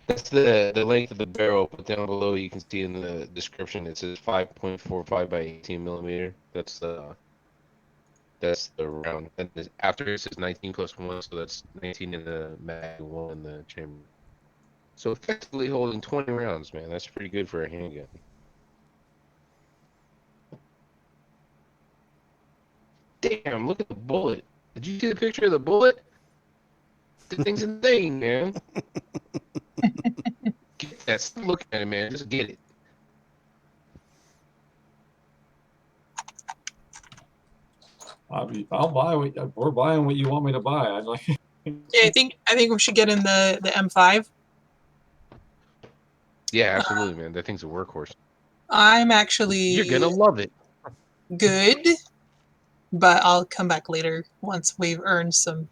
That's the length of the barrel, but down below you can see in the description it says 5.45 by 18 millimeter. That's the round. And after it says 19 plus 1, so that's 19 in the mag, 1 in the chamber. So effectively holding 20 rounds, man. That's pretty good for a handgun. Damn, look at the bullet. Did you see the picture of the bullet? The thing's insane, man. Get that. Stop looking at it, man. Just get it. I'll buy what we're buying what you want me to buy. I like. Yeah, I think we should get in the M5. Yeah, absolutely, man. That thing's a workhorse. I'm You're actually gonna love it. good, but I'll come back later once we've earned some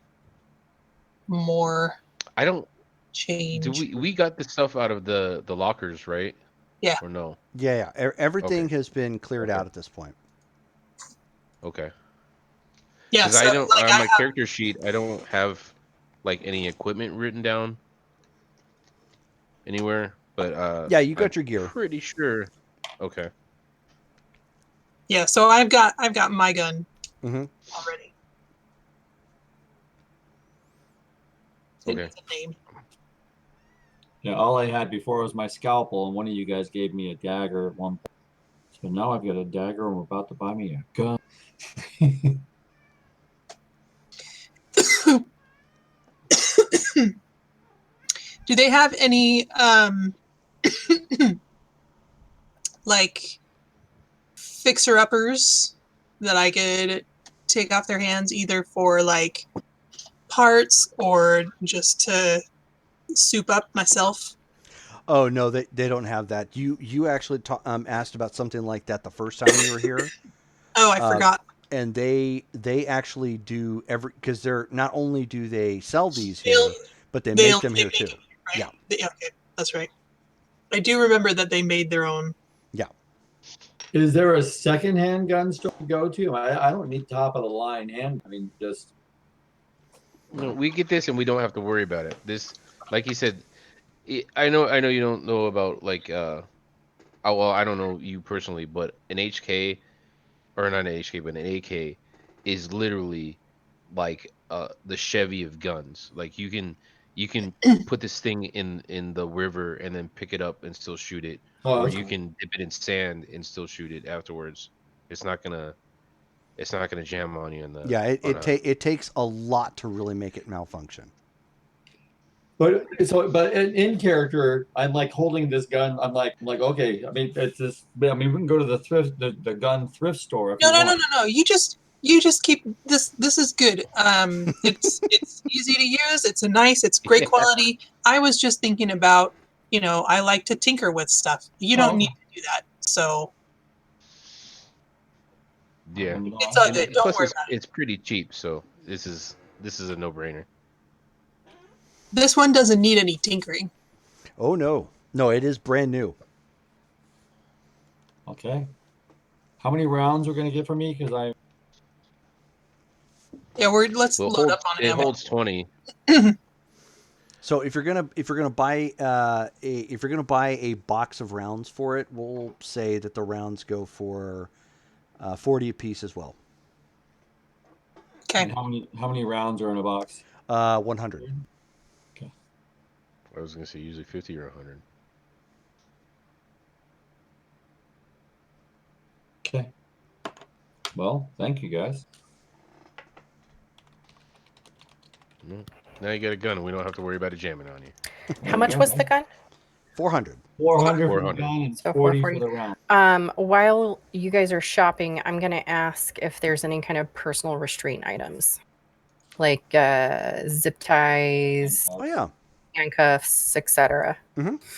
more I don't. Do change. we got the stuff out of the lockers, right? Yeah. Or no? Yeah, yeah. Everything Okay. has been cleared Okay. out at this point. Okay. Yeah, Because so I don't like on I my have character sheet. I don't have like any equipment written down anywhere. But Yeah, you I'm got your gear. pretty sure. Okay. yeah, so I've got my gun Mm-hmm. already. It Okay. needs a name. Yeah, all I had before was my scalpel, and one of you guys gave me a dagger at one point. So now I've got a dagger, and we're about to buy me a gun. Do they have any like fixer uppers that I could take off their hands either for like parts or just to soup up myself? Oh no, they don't have that. You actually asked about something like that the first time you were here, Oh, I forgot. and they actually do every because they're not only do they sell these They'll here, but they they'll make them they here make too. it, right? Yeah, Okay, that's right. I do remember that they made their own. yeah. Is there a second-hand gun store to go to? I don't need top of the line hand. I mean, just No, we get this, and we don't have to worry about it. This, like you said, I know you don't know about like oh well, I don't know you personally, but an HK or not an HK, but an AK is literally like the Chevy of guns. Like you can put this thing in the river and then pick it up and still shoot it, oh, or that's you cool. can dip it in sand and still shoot it afterwards. It's not gonna it's not gonna jam on you in the Yeah, on a it takes a lot to really make it malfunction. But in character, I'm like holding this gun. I'm like, okay. I mean, it's just. I mean, we can go to the gun thrift store if No, you no, no, want. no, no. You just keep this. This is good. It's easy to use. It's a nice. It's great yeah quality. I was just thinking about, I like to tinker with stuff. You don't Oh, need to do that. So yeah. no, it's all I- good. And Don't plus worry about it. it's pretty cheap, so this is a no brainer. This one doesn't need any tinkering. Oh no, no, it is brand new. okay. How many rounds are going to get from me? Because I Yeah, let's Well, load up on it ammo. holds 20. So if you're gonna buy if you're gonna buy a box of rounds for it, we'll say that the rounds go for 40 a piece as well. Okay. and how many rounds are in a box? 100. Okay. I was gonna say usually 50 or 100. Okay. Well, thank you guys. Mm. Now you got a gun, and we don't have to worry about it jamming on you. How much was the gun? 400. 400 for the 400. gun and So 40 for 440. the round. While you guys are shopping, I'm gonna ask if there's any kind of personal restraint items, like zip ties, Oh yeah. handcuffs, etc.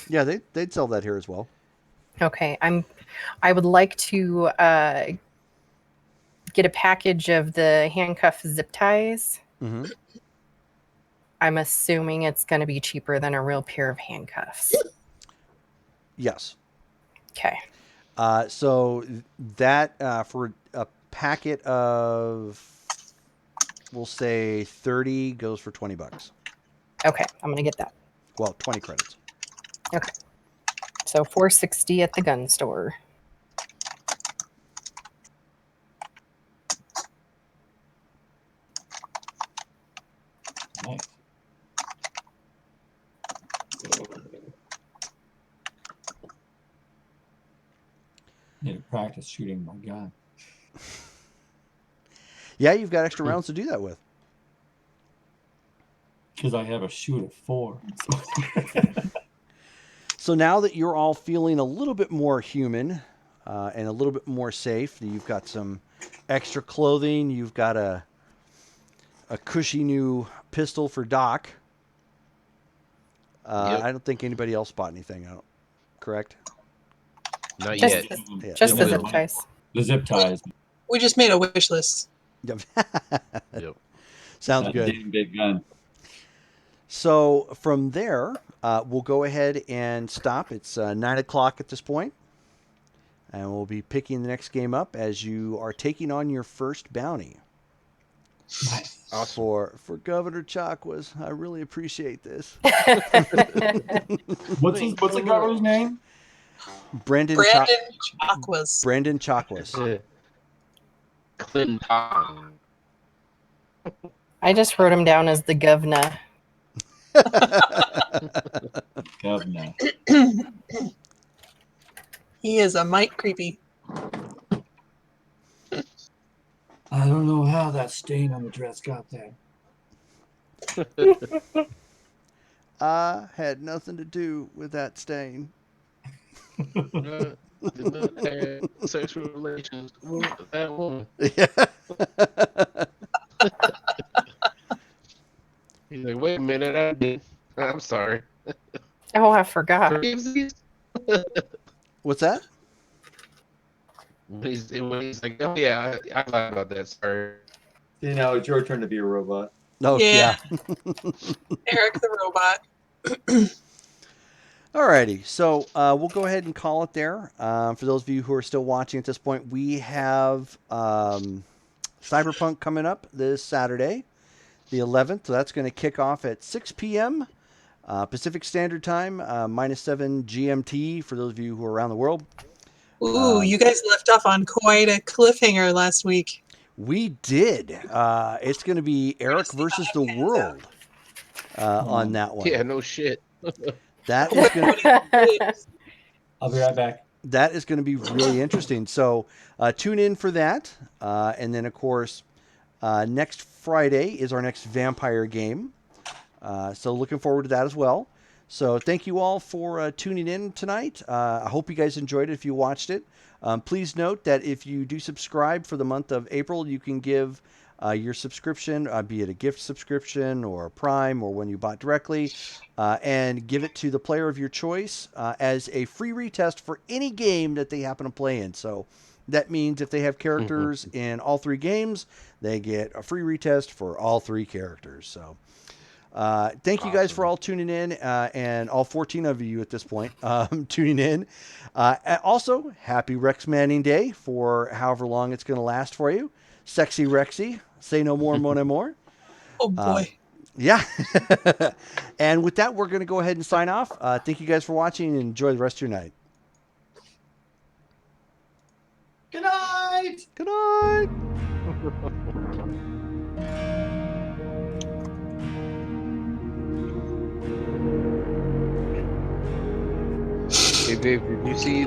Yeah, they'd sell that here as well. Okay, I would like to get a package of the handcuff zip ties. Mm-hmm. I'm assuming it's going to be cheaper than a real pair of handcuffs. Yes. Okay. So that for a packet of, we'll say 30 goes for $20. Okay, I'm going to get that. Well, 20 credits. Okay. So $4.60 at the gun store. Nice. Need to practice shooting my gun. Yeah, you've got extra rounds to do that with. Because I have a shoot of 4. So now that you're all feeling a little bit more human and a little bit more safe, you've got some extra clothing. You've got a cushy new pistol for Doc. Yep. I don't think anybody else bought anything out. Correct? Not Just yet. Yeah. just the Yeah, zip ties. The zip ties. We just made a wish list. Yep. Yep. Sounds That good. damn big gun. So from there, we'll go ahead and stop. It's 9 o'clock at this point, and we'll be picking the next game up as you are taking on your first bounty. Nice. Awesome. For Governor Chakwas. I really appreciate this. What's the governor's name? Brandon Aquas. Brandon Chakwas. Clinton. I just wrote him down as the governor. Governor. He is a mite creepy. I don't know how that stain on the dress got there. I had nothing to do with that stain. Did not have sexual relations with that woman. Yeah. He's like, wait a minute, I did. I'm sorry. Oh, I forgot. Forgives. What's that? When he's like, oh yeah, I lied about that. Sorry. See, now it's your turn to be a robot. Oh, yeah. Eric the robot. Alrighty, so we'll go ahead and call it there. For those of you who are still watching at this point, we have Cyberpunk coming up this Saturday, the 11th. So that's going to kick off at 6 p.m. Pacific Standard Time, -7 GMT for those of you who are around the world. Ooh, you guys left off on quite a cliffhanger last week. We did. It's going to be Eric versus the world on that one. Yeah, no shit. That is going to... I'll be right back. That is going to be really interesting. So tune in for that. And then, of course, next Friday is our next vampire game. So looking forward to that as well. So thank you all for tuning in tonight. I hope you guys enjoyed it if you watched it. Please note that if you do subscribe for the month of April, you can give your subscription, be it a gift subscription or a Prime or one you bought directly, and give it to the player of your choice as a free retest for any game that they happen to play in. So that means if they have characters in all 3 games, they get a free retest for all 3 characters. So thank you guys for all tuning in, and all 14 of you at this point tuning in. Also, happy Rex Manning Day for however long it's going to last for you. Sexy Rexy, say no more, mon amour. Oh boy. Yeah. And with that, we're going to go ahead and sign off. Thank you guys for watching, and enjoy the rest of your night. Good night. Good night. Hey, babe, did you see